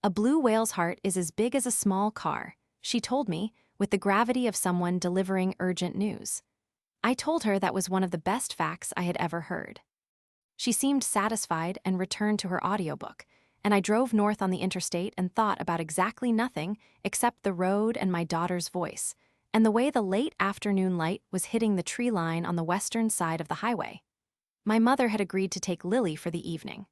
S1: A blue whale's heart is as big as a small car, she told me, with the gravity of someone delivering urgent news. I told her that was one of the best facts I had ever heard. She seemed satisfied and returned to her audiobook, and I drove north on the interstate and thought about exactly nothing except the road and my daughter's voice, and the way the late afternoon light was hitting the tree line on the western side of the highway. My mother had agreed to take Lily for the evening.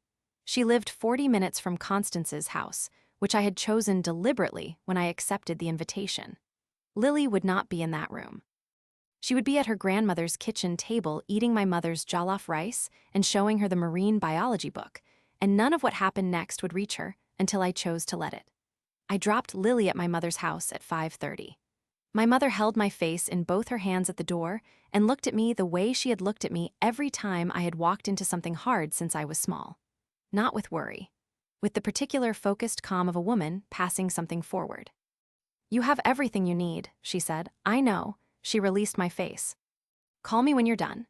S1: She lived 40 minutes from Constance's house, which I had chosen deliberately when I accepted the invitation. Lily would not be in that room. She would be at her grandmother's kitchen table eating my mother's jollof rice and showing her the marine biology book, and none of what happened next would reach her until I chose to let it. I dropped Lily at my mother's house at 5:30. My mother held my face in both her hands at the door and looked at me the way she had looked at me every time I had walked into something hard since I was small. Not with worry. With the particular focused calm of a woman passing something forward. You have everything you need, she said. I know. She released my face. Call me when you're done.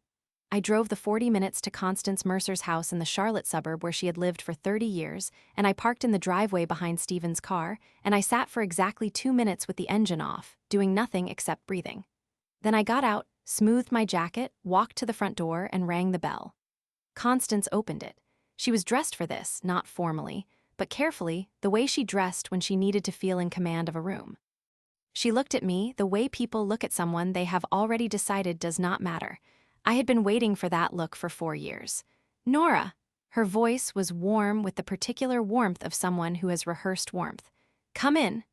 S1: I drove the 40 minutes to Constance Mercer's house in the Charlotte suburb where she had lived for 30 years, and I parked in the driveway behind Stephen's car, and I sat for exactly 2 minutes with the engine off, doing nothing except breathing. Then I got out, smoothed my jacket, walked to the front door, and rang the bell. Constance opened it. She was dressed for this, not formally, but carefully, the way she dressed when she needed to feel in command of a room. She looked at me the way people look at someone they have already decided does not matter. I had been waiting for that look for 4 years. "Nora!" Her voice was warm with the particular warmth of someone who has rehearsed warmth. "Come in."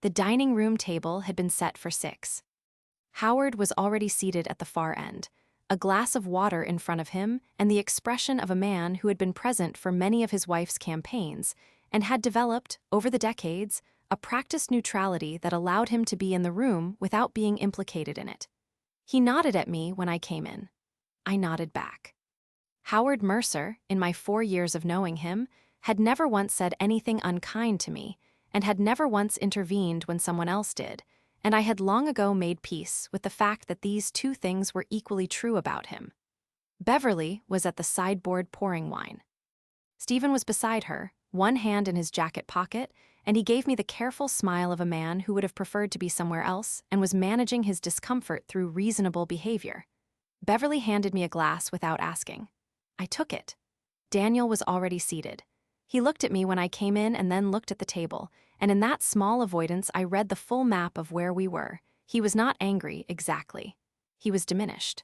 S1: The dining room table had been set for 6. Howard was already seated at the far end, a glass of water in front of him and the expression of a man who had been present for many of his wife's campaigns and had developed, over the decades, a practiced neutrality that allowed him to be in the room without being implicated in it. He nodded at me when I came in. I nodded back. Howard Mercer, in my 4 years of knowing him, had never once said anything unkind to me and had never once intervened when someone else did, and I had long ago made peace with the fact that these two things were equally true about him. Beverly was at the sideboard pouring wine. Stephen was beside her, one hand in his jacket pocket, and he gave me the careful smile of a man who would have preferred to be somewhere else and was managing his discomfort through reasonable behavior. Beverly handed me a glass without asking. I took it. Daniel was already seated. He looked at me when I came in and then looked at the table, and in that small avoidance I read the full map of where we were. He was not angry, exactly. He was diminished.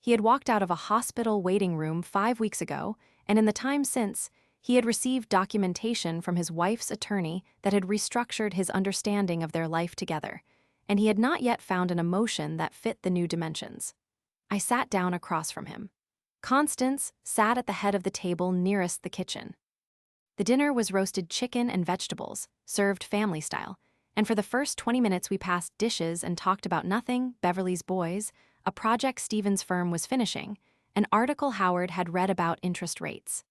S1: He had walked out of a hospital waiting room 5 weeks ago, and in the time since, he had received documentation from his wife's attorney that had restructured his understanding of their life together, and he had not yet found an emotion that fit the new dimensions. I sat down across from him. Constance sat at the head of the table nearest the kitchen. The dinner was roasted chicken and vegetables, served family style, and for the first 20 minutes we passed dishes and talked about nothing, Beverly's boys, a project Stephen's firm was finishing, an article Howard had read about interest rates.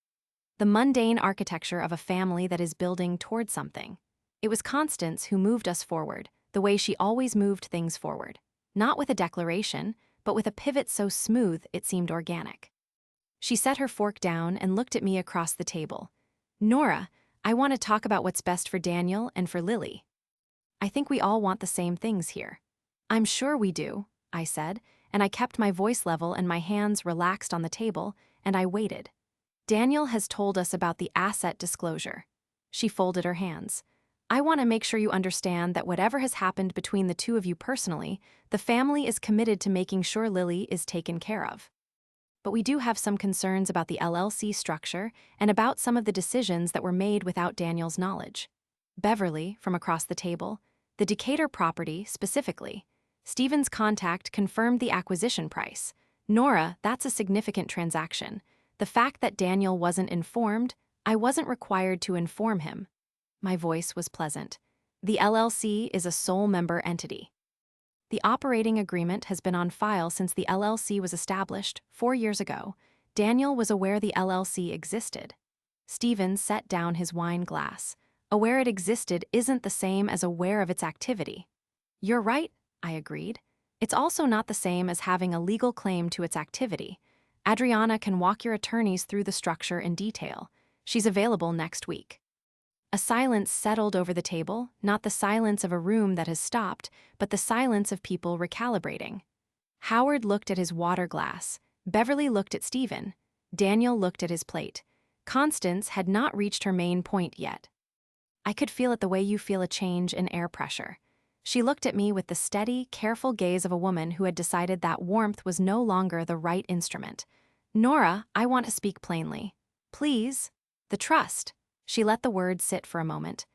S1: The mundane architecture of a family that is building toward something. It was Constance who moved us forward, the way she always moved things forward. Not with a declaration, but with a pivot so smooth it seemed organic. She set her fork down and looked at me across the table. "Nora, I want to talk about what's best for Daniel and for Lily. I think we all want the same things here." "I'm sure we do," I said, and I kept my voice level and my hands relaxed on the table, and I waited. "Daniel has told us about the asset disclosure." She folded her hands. "I want to make sure you understand that whatever has happened between the two of you personally, the family is committed to making sure Lily is taken care of. But we do have some concerns about the LLC structure and about some of the decisions that were made without Daniel's knowledge." Beverly, from across the table, "The Decatur property, specifically. Stephen's contact confirmed the acquisition price. Nora, that's a significant transaction. The fact that Daniel wasn't informed, I wasn't required to inform him." My voice was pleasant. "The LLC is a sole member entity. The operating agreement has been on file since the LLC was established 4 years ago. Daniel was aware the LLC existed." Stephen set down his wine glass. "Aware it existed isn't the same as aware of its activity." "You're right," I agreed. "It's also not the same as having a legal claim to its activity. Adriana can walk your attorneys through the structure in detail. She's available next week." A silence settled over the table, not the silence of a room that has stopped, but the silence of people recalibrating. Howard looked at his water glass. Beverly looked at Stephen. Daniel looked at his plate. Constance had not reached her main point yet. "I could feel it the way you feel a change in air pressure." She looked at me with the steady, careful gaze of a woman who had decided that warmth was no longer the right instrument. "Nora, I want to speak plainly. Please. The trust." She let the words sit for a moment.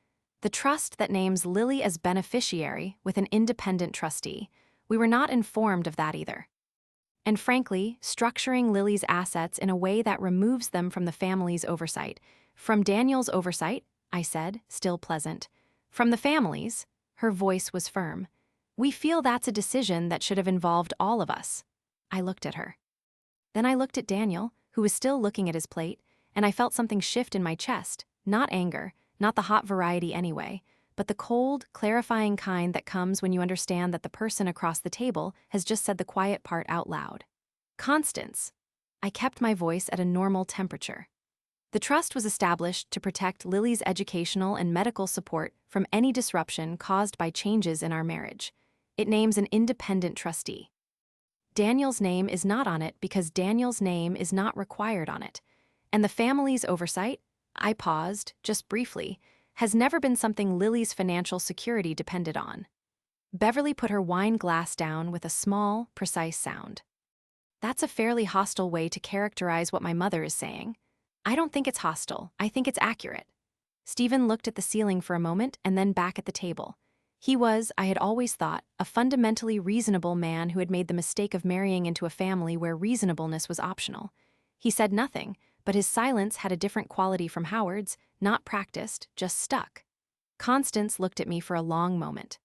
S1: "The trust that names Lily as beneficiary with an independent trustee. We were not informed of that either. And frankly, structuring Lily's assets in a way that removes them from the family's oversight." "From Daniel's oversight," I said, still pleasant. "From the family's." Her voice was firm. "We feel that's a decision that should have involved all of us." I looked at her. Then I looked at Daniel, who was still looking at his plate, and I felt something shift in my chest. Not anger, not the hot variety anyway, but the cold, clarifying kind that comes when you understand that the person across the table has just said the quiet part out loud. "Constance." I kept my voice at a normal temperature. "The trust was established to protect Lily's educational and medical support from any disruption caused by changes in our marriage. It names an independent trustee." Daniel's name is not on it because Daniel's name is not required on it. And the family's oversight, I paused, just briefly, has never been something Lily's financial security depended on. Beverly put her wine glass down with a small, precise sound. That's a fairly hostile way to characterize what my mother is saying. I don't think it's hostile, I think it's accurate. Stephen looked at the ceiling for a moment and then back at the table. He was, I had always thought, a fundamentally reasonable man who had made the mistake of marrying into a family where reasonableness was optional. He said nothing, but his silence had a different quality from Howard's, not practiced, just stuck. Constance looked at me for a long moment.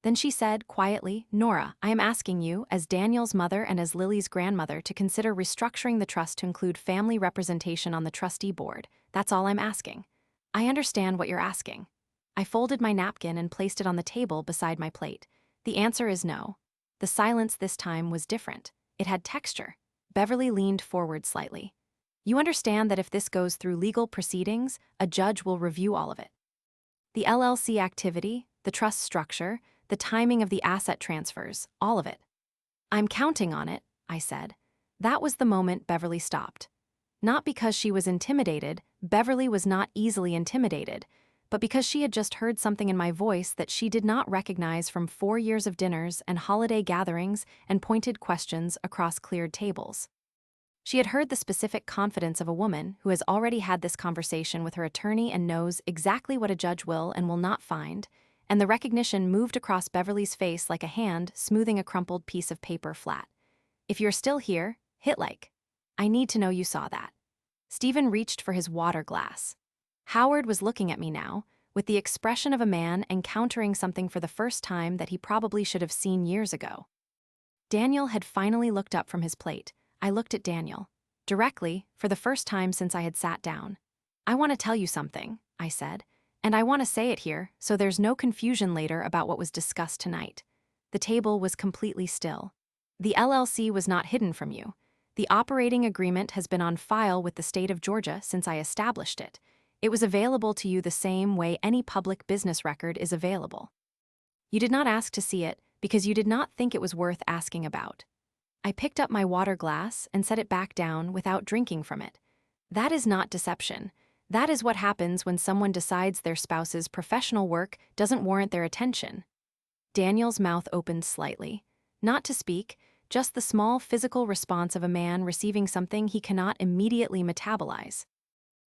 S1: Then she said, quietly, "Nora, I am asking you, as Daniel's mother and as Lily's grandmother, to consider restructuring the trust to include family representation on the trustee board. That's all I'm asking." "I understand what you're asking." I folded my napkin and placed it on the table beside my plate. "The answer is no." The silence this time was different. It had texture. Beverly leaned forward slightly. "You understand that if this goes through legal proceedings, a judge will review all of it. The LLC activity, the trust structure, the timing of the asset transfers, all of it." "I'm counting on it," I said. That was the moment Beverly stopped. Not because she was intimidated, Beverly was not easily intimidated, but because she had just heard something in my voice that she did not recognize from 4 years of dinners and holiday gatherings and pointed questions across cleared tables. She had heard the specific confidence of a woman who has already had this conversation with her attorney and knows exactly what a judge will and will not find, and the recognition moved across Beverly's face like a hand smoothing a crumpled piece of paper flat. "If you're still here, hit like. I need to know you saw that." Stephen reached for his water glass. Howard was looking at me now, with the expression of a man encountering something for the first time that he probably should have seen years ago. Daniel had finally looked up from his plate. I looked at Daniel. Directly, for the first time since I had sat down. "I want to tell you something," I said, "and I want to say it here so there's no confusion later about what was discussed tonight." The table was completely still. "The LLC was not hidden from you. The operating agreement has been on file with the state of Georgia since I established it. It was available to you the same way any public business record is available. You did not ask to see it because you did not think it was worth asking about." I picked up my water glass and set it back down without drinking from it. That is not deception. That is what happens when someone decides their spouse's professional work doesn't warrant their attention. Daniel's mouth opened slightly. Not to speak, just the small physical response of a man receiving something he cannot immediately metabolize.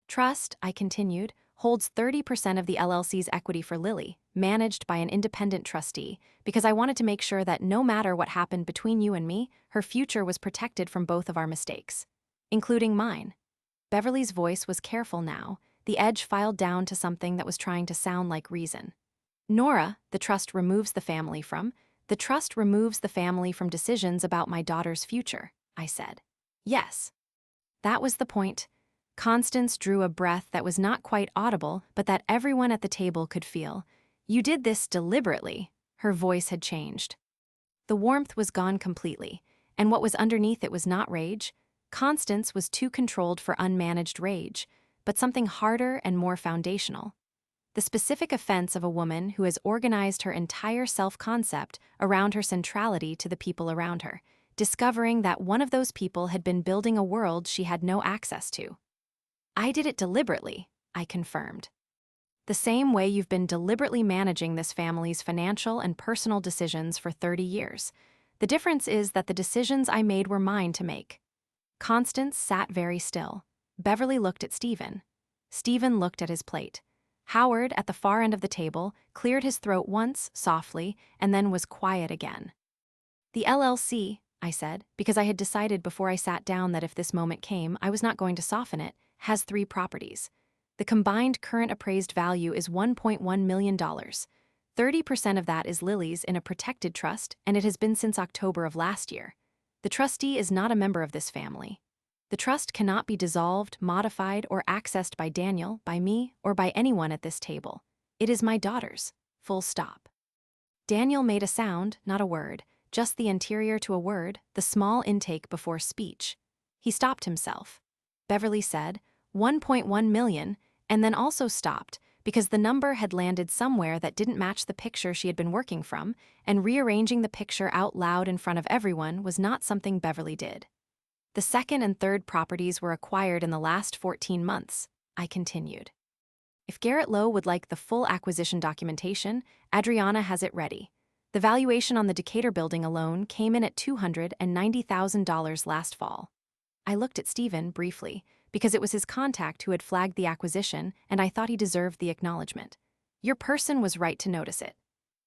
S1: "Trust," I continued, "holds 30% of the LLC's equity for Lily, managed by an independent trustee, because I wanted to make sure that no matter what happened between you and me, her future was protected from both of our mistakes, including mine." Beverly's voice was careful now, the edge filed down to something that was trying to sound like reason. "Nora, the trust removes the family from decisions about my daughter's future," I said. "Yes." That was the point. Constance drew a breath that was not quite audible, but that everyone at the table could feel. "You did this deliberately." Her voice had changed. The warmth was gone completely, and what was underneath it was not rage. Constance was too controlled for unmanaged rage, but something harder and more foundational. The specific offense of a woman who has organized her entire self-concept around her centrality to the people around her, discovering that one of those people had been building a world she had no access to. "I did it deliberately," I confirmed. "The same way you've been deliberately managing this family's financial and personal decisions for 30 years. The difference is that the decisions I made were mine to make." Constance sat very still. Beverly looked at Stephen. Stephen looked at his plate. Howard, at the far end of the table, cleared his throat once, softly, and then was quiet again. "The LLC," I said, because I had decided before I sat down that if this moment came, I was not going to soften it, "has 3 properties. The combined current appraised value is $1.1 million. 30% of that is Lily's in a protected trust, and it has been since October of last year. The trustee is not a member of this family. The trust cannot be dissolved, modified, or accessed by Daniel, by me, or by anyone at this table. It is my daughter's. Full stop." Daniel made a sound, not a word, just the anterior to a word, the small intake before speech. He stopped himself. Beverly said, 1.1 million, and then also stopped, because the number had landed somewhere that didn't match the picture she had been working from, and rearranging the picture out loud in front of everyone was not something Beverly did. The second and third properties were acquired in the last 14 months, I continued. If Garrett Lowe would like the full acquisition documentation, Adriana has it ready. The valuation on the Decatur building alone came in at $290,000 last fall. I looked at Stephen briefly, because it was his contact who had flagged the acquisition, and I thought he deserved the acknowledgement. Your person was right to notice it.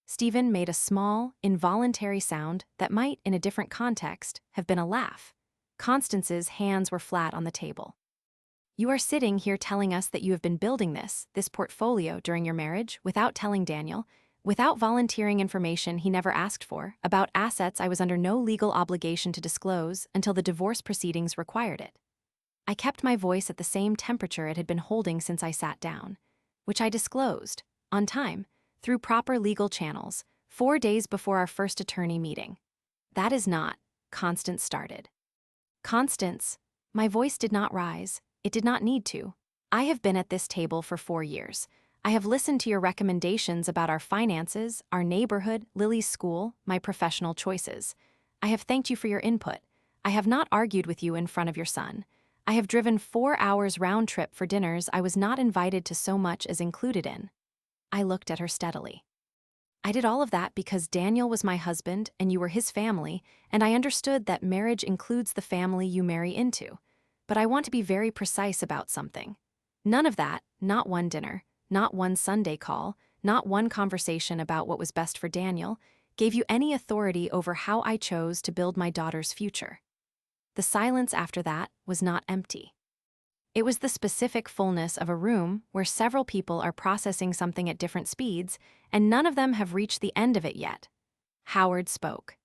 S1: Stephen made a small, involuntary sound that might, in a different context, have been a laugh. Constance's hands were flat on the table. You are sitting here telling us that you have been building this portfolio during your marriage without telling Daniel, without volunteering information he never asked for, about assets I was under no legal obligation to disclose until the divorce proceedings required it. I kept my voice at the same temperature it had been holding since I sat down, which I disclosed, on time, through proper legal channels, 4 days before our first attorney meeting. That is not, Constance started. Constance, my voice did not rise. It did not need to. I have been at this table for 4 years. I have listened to your recommendations about our finances, our neighborhood, Lily's school, my professional choices. I have thanked you for your input. I have not argued with you in front of your son. I have driven 4 hours round trip for dinners I was not invited to so much as included in. I looked at her steadily. I did all of that because Daniel was my husband and you were his family, and I understood that marriage includes the family you marry into. But I want to be very precise about something. None of that, not one dinner, not one Sunday call, not one conversation about what was best for Daniel, gave you any authority over how I chose to build my daughter's future. The silence after that was not empty. It was the specific fullness of a room where several people are processing something at different speeds, and none of them have reached the end of it yet. Howard spoke.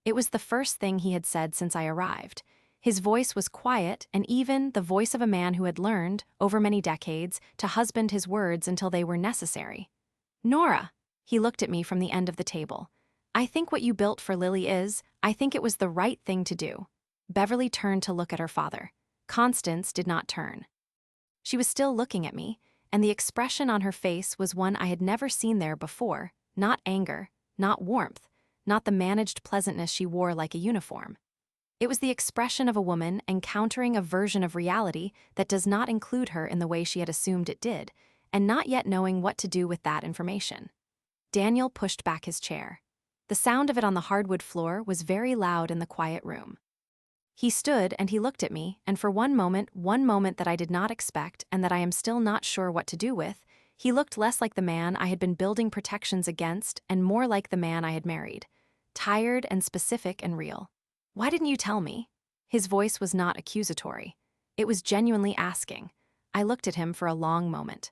S1: It was the first thing he had said since I arrived. His voice was quiet and even the voice of a man who had learned, over many decades, to husband his words until they were necessary. Nora, he looked at me from the end of the table. I think what you built for Lily I think it was the right thing to do. Beverly turned to look at her father. Constance did not turn. She was still looking at me, and the expression on her face was one I had never seen there before, not anger, not warmth, not the managed pleasantness she wore like a uniform. It was the expression of a woman encountering a version of reality that does not include her in the way she had assumed it did, and not yet knowing what to do with that information. Daniel pushed back his chair. The sound of it on the hardwood floor was very loud in the quiet room. He stood and he looked at me, and for one moment that I did not expect and that I am still not sure what to do with, he looked less like the man I had been building protections against and more like the man I had married. Tired and specific and real. Why didn't you tell me? His voice was not accusatory. It was genuinely asking. I looked at him for a long moment.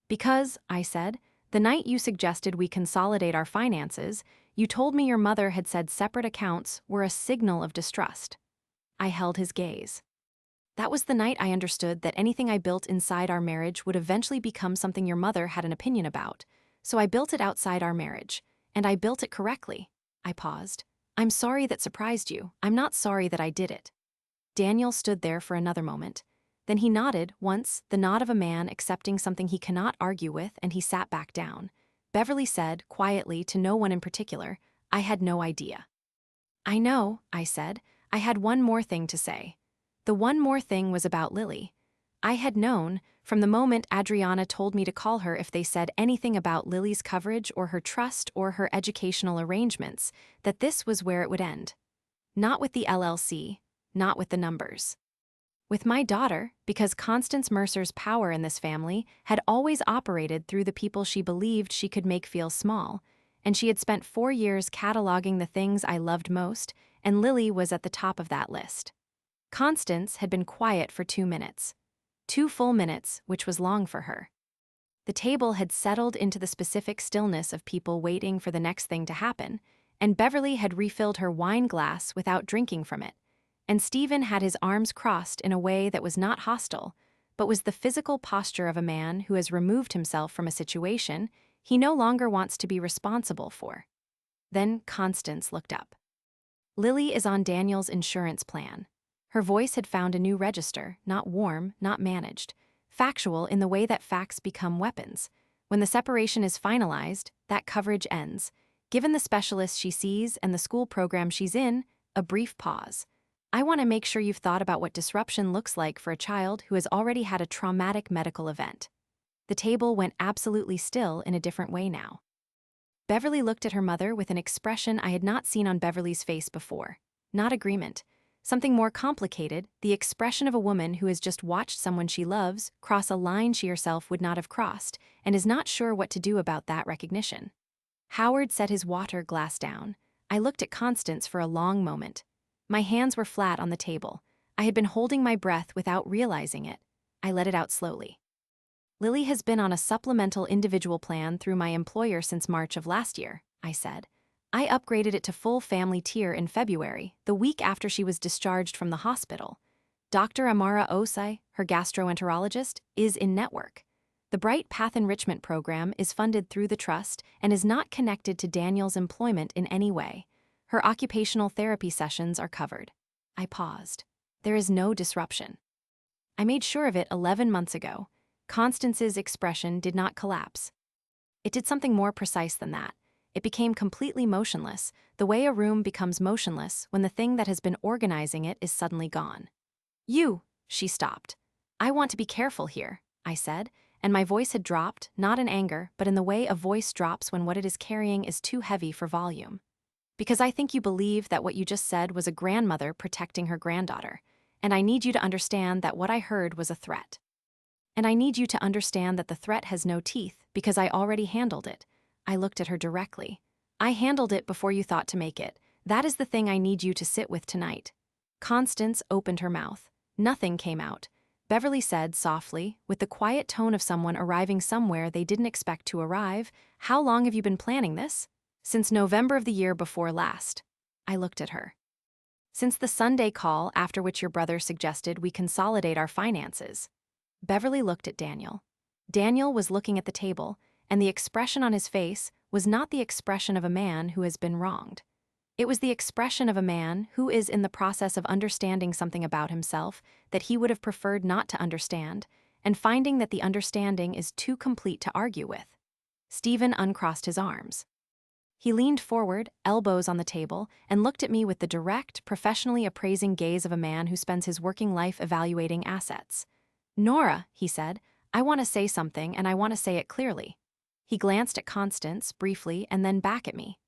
S1: Because, I said, the night you suggested we consolidate our finances, you told me your mother had said separate accounts were a signal of distrust. I held his gaze. That was the night I understood that anything I built inside our marriage would eventually become something your mother had an opinion about, so I built it outside our marriage, and I built it correctly. I paused. I'm sorry that surprised you. I'm not sorry that I did it. Daniel stood there for another moment. Then he nodded once, the nod of a man accepting something he cannot argue with, and he sat back down. Beverly said, quietly, to no one in particular, I had no idea. I know, I said. I had one more thing to say. The one more thing was about Lily. I had known, from the moment Adriana told me to call her if they said anything about Lily's coverage or her trust or her educational arrangements, that this was where it would end. Not with the LLC, not with the numbers. With my daughter, because Constance Mercer's power in this family had always operated through the people she believed she could make feel small, and she had spent 4 years cataloging the things I loved most, and Lily was at the top of that list. Constance had been quiet for 2 minutes. 2 full minutes, which was long for her. The table had settled into the specific stillness of people waiting for the next thing to happen, and Beverly had refilled her wine glass without drinking from it, and Stephen had his arms crossed in a way that was not hostile, but was the physical posture of a man who has removed himself from a situation he no longer wants to be responsible for. Then Constance looked up. Lily is on Daniel's insurance plan. Her voice had found a new register, not warm, not managed. factual in the way that facts become weapons. When the separation is finalized, that coverage ends. Given the specialist she sees and the school program she's in, a brief pause. I want to make sure you've thought about what disruption looks like for a child who has already had a traumatic medical event. The table went absolutely still in a different way now. Beverly looked at her mother with an expression I had not seen on Beverly's face before. Not agreement. Something more complicated, the expression of a woman who has just watched someone she loves cross a line she herself would not have crossed and is not sure what to do about that recognition. Howard set his water glass down. I looked at Constance for a long moment. My hands were flat on the table. I had been holding my breath without realizing it. I let it out slowly. Lily has been on a supplemental individual plan through my employer since March of last year, I said. I upgraded it to full family tier in February, the week after she was discharged from the hospital. Dr. Amara Osai, her gastroenterologist, is in network. The Bright Path Enrichment Program is funded through the trust and is not connected to Daniel's employment in any way. Her occupational therapy sessions are covered. I paused. There is no disruption. I made sure of it 11 months ago. Constance's expression did not collapse. It did something more precise than that. It became completely motionless, the way a room becomes motionless when the thing that has been organizing it is suddenly gone. She stopped. I want to be careful here, I said, and my voice had dropped, not in anger, but in the way a voice drops when what it is carrying is too heavy for volume. Because I think you believe that what you just said was a grandmother protecting her granddaughter, and I need you to understand that what I heard was a threat. And I need you to understand that the threat has no teeth because I already handled it. I looked at her directly. I handled it before you thought to make it. That is the thing I need you to sit with tonight. Constance opened her mouth. Nothing came out. Beverly said softly, with the quiet tone of someone arriving somewhere they didn't expect to arrive, "How long have you been planning this?" "Since November of the year before last." I looked at her. "Since the Sunday call after which your brother suggested we consolidate our finances." Beverly looked at Daniel. Daniel was looking at the table, and the expression on his face was not the expression of a man who has been wronged. It was the expression of a man who is in the process of understanding something about himself that he would have preferred not to understand, and finding that the understanding is too complete to argue with. Stephen uncrossed his arms. He leaned forward, elbows on the table, and looked at me with the direct, professionally appraising gaze of a man who spends his working life evaluating assets. "Nora," he said, "I want to say something, and I want to say it clearly." He glanced at Constance briefly and then back at me.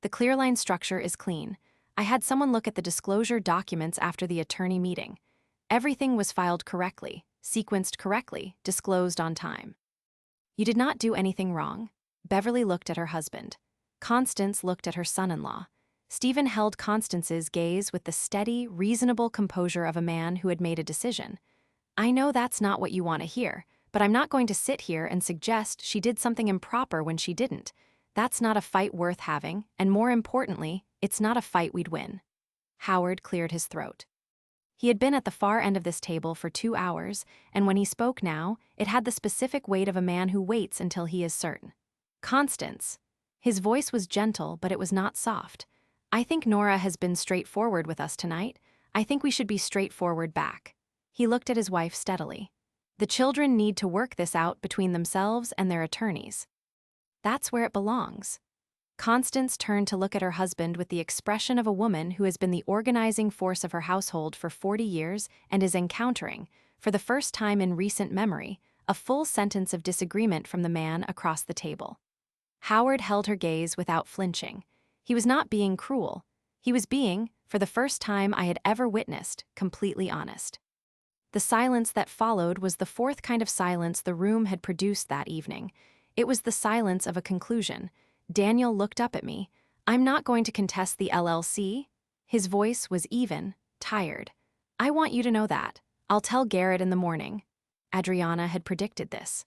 S1: "The clearline structure is clean. I had someone look at the disclosure documents after the attorney meeting. Everything was filed correctly, sequenced correctly, disclosed on time. You did not do anything wrong." Beverly looked at her husband. Constance looked at her son-in-law. Stephen held Constance's gaze with the steady, reasonable composure of a man who had made a decision. "I know that's not what you want to hear, but I'm not going to sit here and suggest she did something improper when she didn't. That's not a fight worth having, and more importantly, it's not a fight we'd win." Howard cleared his throat. He had been at the far end of this table for 2 hours, and when he spoke now, it had the specific weight of a man who waits until he is certain. "Constance." His voice was gentle, but it was not soft. "I think Nora has been straightforward with us tonight. I think we should be straightforward back." He looked at his wife steadily. "The children need to work this out between themselves and their attorneys. That's where it belongs." Constance turned to look at her husband with the expression of a woman who has been the organizing force of her household for 40 years and is encountering, for the first time in recent memory, a full sentence of disagreement from the man across the table. Howard held her gaze without flinching. He was not being cruel. He was being, for the first time I had ever witnessed, completely honest. The silence that followed was the fourth kind of silence the room had produced that evening. It was the silence of a conclusion. Daniel looked up at me. "I'm not going to contest the LLC." His voice was even, tired. "I want you to know that. I'll tell Garrett in the morning." Adriana had predicted this.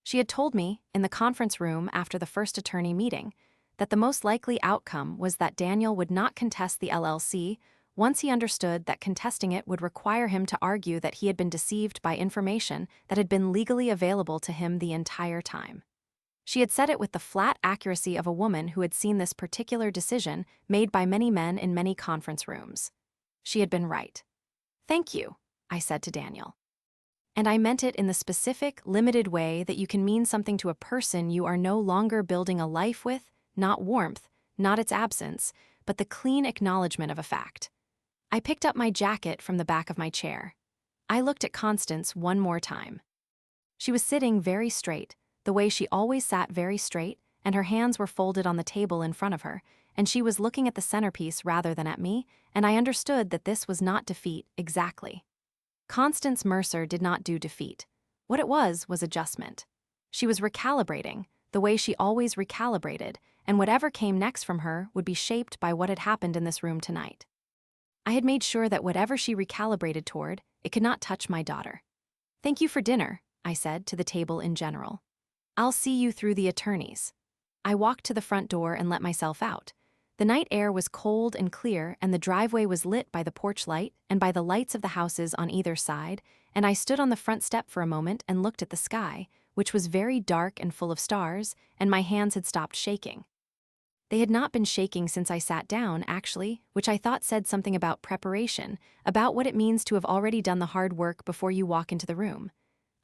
S1: She had told me, in the conference room after the first attorney meeting, that the most likely outcome was that Daniel would not contest the LLC once he understood that contesting it would require him to argue that he had been deceived by information that had been legally available to him the entire time. She had said it with the flat accuracy of a woman who had seen this particular decision made by many men in many conference rooms. She had been right. "Thank you," I said to Daniel. And I meant it in the specific, limited way that you can mean something to a person you are no longer building a life with, not warmth, not its absence, but the clean acknowledgement of a fact. I picked up my jacket from the back of my chair. I looked at Constance one more time. She was sitting very straight, the way she always sat, very straight, and her hands were folded on the table in front of her, and she was looking at the centerpiece rather than at me, and I understood that this was not defeat exactly. Constance Mercer did not do defeat. What it was adjustment. She was recalibrating, the way she always recalibrated, and whatever came next from her would be shaped by what had happened in this room tonight. I had made sure that whatever she recalibrated toward, it could not touch my daughter. "Thank you for dinner," I said to the table in general. "I'll see you through the attorneys." I walked to the front door and let myself out. The night air was cold and clear, and the driveway was lit by the porch light and by the lights of the houses on either side, and I stood on the front step for a moment and looked at the sky, which was very dark and full of stars, and my hands had stopped shaking. They had not been shaking since I sat down, actually, which I thought said something about preparation, about what it means to have already done the hard work before you walk into the room.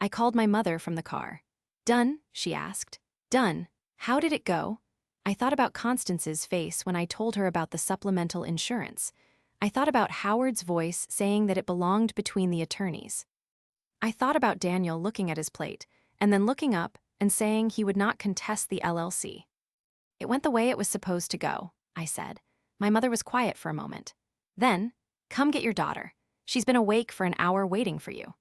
S1: I called my mother from the car. "Done?" she asked. "Done. How did it go?" I thought about Constance's face when I told her about the supplemental insurance. I thought about Howard's voice saying that it belonged between the attorneys. I thought about Daniel looking at his plate, and then looking up and saying he would not contest the LLC. "It went the way it was supposed to go," I said. My mother was quiet for a moment. Then, "Come get your daughter. She's been awake for an hour waiting for you."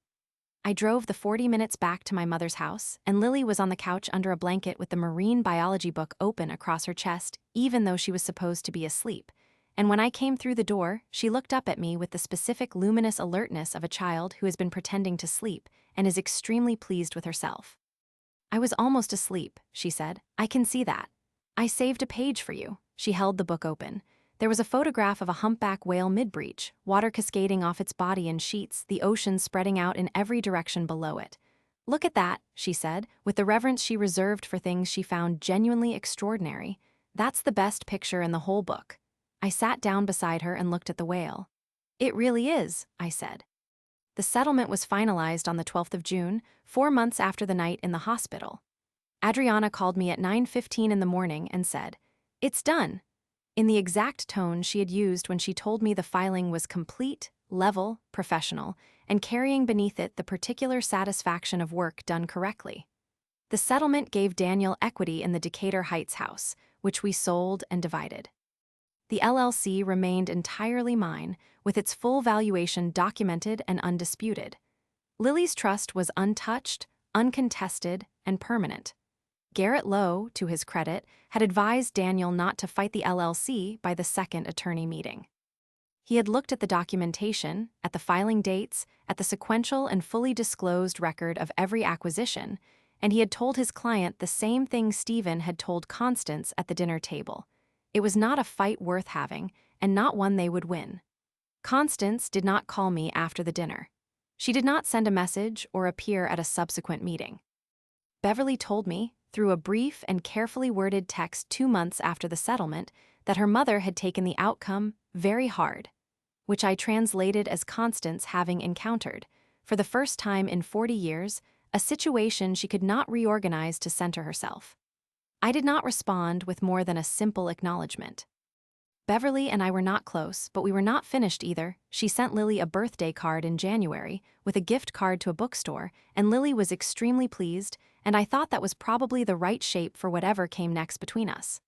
S1: I drove the 40 minutes back to my mother's house, and Lily was on the couch under a blanket with the marine biology book open across her chest, even though she was supposed to be asleep. And when I came through the door, she looked up at me with the specific luminous alertness of a child who has been pretending to sleep and is extremely pleased with herself. "I was almost asleep," she said. "I can see that. I saved a page for you." She held the book open. There was a photograph of a humpback whale mid-breach, water cascading off its body in sheets, the ocean spreading out in every direction below it. "Look at that," she said, with the reverence she reserved for things she found genuinely extraordinary. "That's the best picture in the whole book." I sat down beside her and looked at the whale. "It really is," I said. The settlement was finalized on the 12th of June, 4 months after the night in the hospital. Adriana called me at 9:15 in the morning and said, "It's done," in the exact tone she had used when she told me the filing was complete, level, professional, and carrying beneath it the particular satisfaction of work done correctly. The settlement gave Daniel equity in the Decatur Heights house, which we sold and divided. The LLC remained entirely mine, with its full valuation documented and undisputed. Lily's trust was untouched, uncontested, and permanent. Garrett Lowe, to his credit, had advised Daniel not to fight the LLC by the second attorney meeting. He had looked at the documentation, at the filing dates, at the sequential and fully disclosed record of every acquisition, and he had told his client the same thing Stephen had told Constance at the dinner table. It was not a fight worth having, and not one they would win. Constance did not call me after the dinner. She did not send a message or appear at a subsequent meeting. Beverly told me, through a brief and carefully worded text 2 months after the settlement, that her mother had taken the outcome very hard, which I translated as Constance having encountered, for the first time in 40 years, a situation she could not reorganize to center herself. I did not respond with more than a simple acknowledgement. Beverly and I were not close, but we were not finished either. She sent Lily a birthday card in January, with a gift card to a bookstore, and Lily was extremely pleased, and I thought that was probably the right shape for whatever came next between us.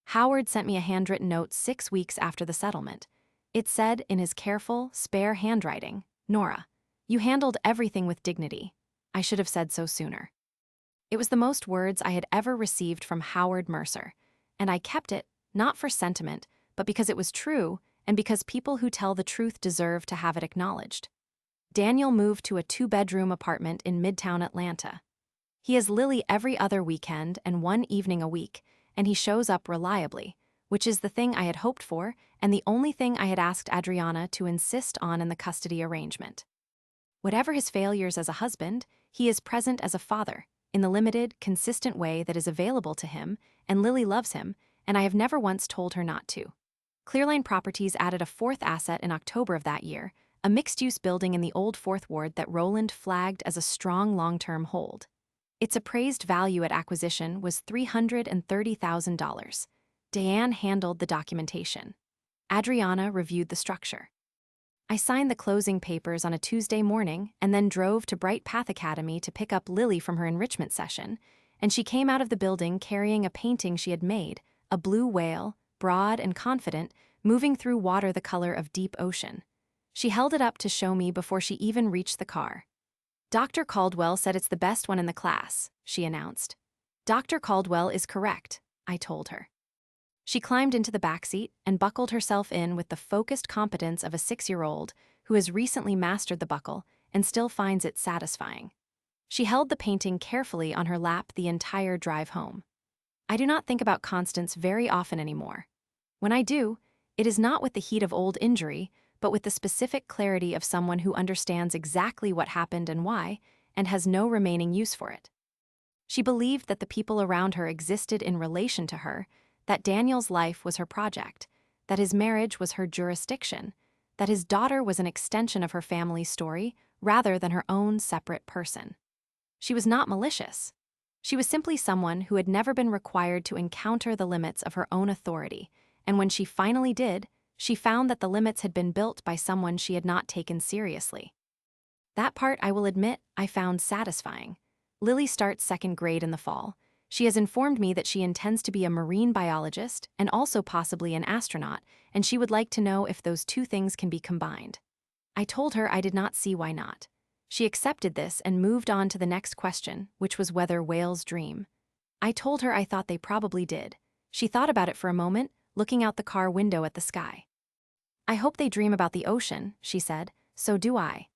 S1: Howard sent me a handwritten note 6 weeks after the settlement. It said, in his careful, spare handwriting, "Nora, you handled everything with dignity. I should have said so sooner." It was the most words I had ever received from Howard Mercer, and I kept it, not for sentiment, but because it was true, and because people who tell the truth deserve to have it acknowledged. Daniel moved to a 2-bedroom apartment in Midtown Atlanta. He has Lily every other weekend and 1 evening a week, and he shows up reliably, which is the thing I had hoped for and the only thing I had asked Adriana to insist on in the custody arrangement. Whatever his failures as a husband, he is present as a father, in the limited, consistent way that is available to him, and Lily loves him, and I have never once told her not to. Clearline Properties added a 4th asset in October of that year, a mixed-use building in the Old Fourth Ward that Roland flagged as a strong long-term hold. Its appraised value at acquisition was $330,000. Diane handled the documentation. Adriana reviewed the structure. I signed the closing papers on a Tuesday morning and then drove to Bright Path Academy to pick up Lily from her enrichment session, and she came out of the building carrying a painting she had made, a blue whale, broad and confident, moving through water the color of deep ocean. She held it up to show me before she even reached the car. "Dr. Caldwell said it's the best one in the class," she announced. "Dr. Caldwell is correct," I told her. She climbed into the backseat and buckled herself in with the focused competence of a 6-year-old who has recently mastered the buckle and still finds it satisfying. She held the painting carefully on her lap the entire drive home. I do not think about Constance very often anymore. When I do, it is not with the heat of old injury, but with the specific clarity of someone who understands exactly what happened and why, and has no remaining use for it. She believed that the people around her existed in relation to her, that Daniel's life was her project, that his marriage was her jurisdiction, that his daughter was an extension of her family's story rather than her own separate person. She was not malicious. She was simply someone who had never been required to encounter the limits of her own authority, and when she finally did, she found that the limits had been built by someone she had not taken seriously. That part, I will admit, I found satisfying. Lily starts second grade in the fall. She has informed me that she intends to be a marine biologist and also possibly an astronaut, and she would like to know if those two things can be combined. I told her I did not see why not. She accepted this and moved on to the next question, which was whether whales dream. I told her I thought they probably did. She thought about it for a moment, looking out the car window at the sky. "I hope they dream about the ocean," she said. "So do I.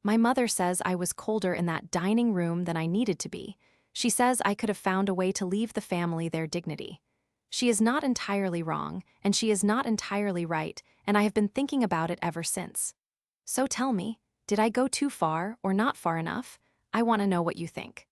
S1: My mother says I was colder in that dining room than I needed to be. She says I could have found a way to leave the family their dignity. She is not entirely wrong, and she is not entirely right, and I have been thinking about it ever since. So tell me, did I go too far or not far enough? I want to know what you think."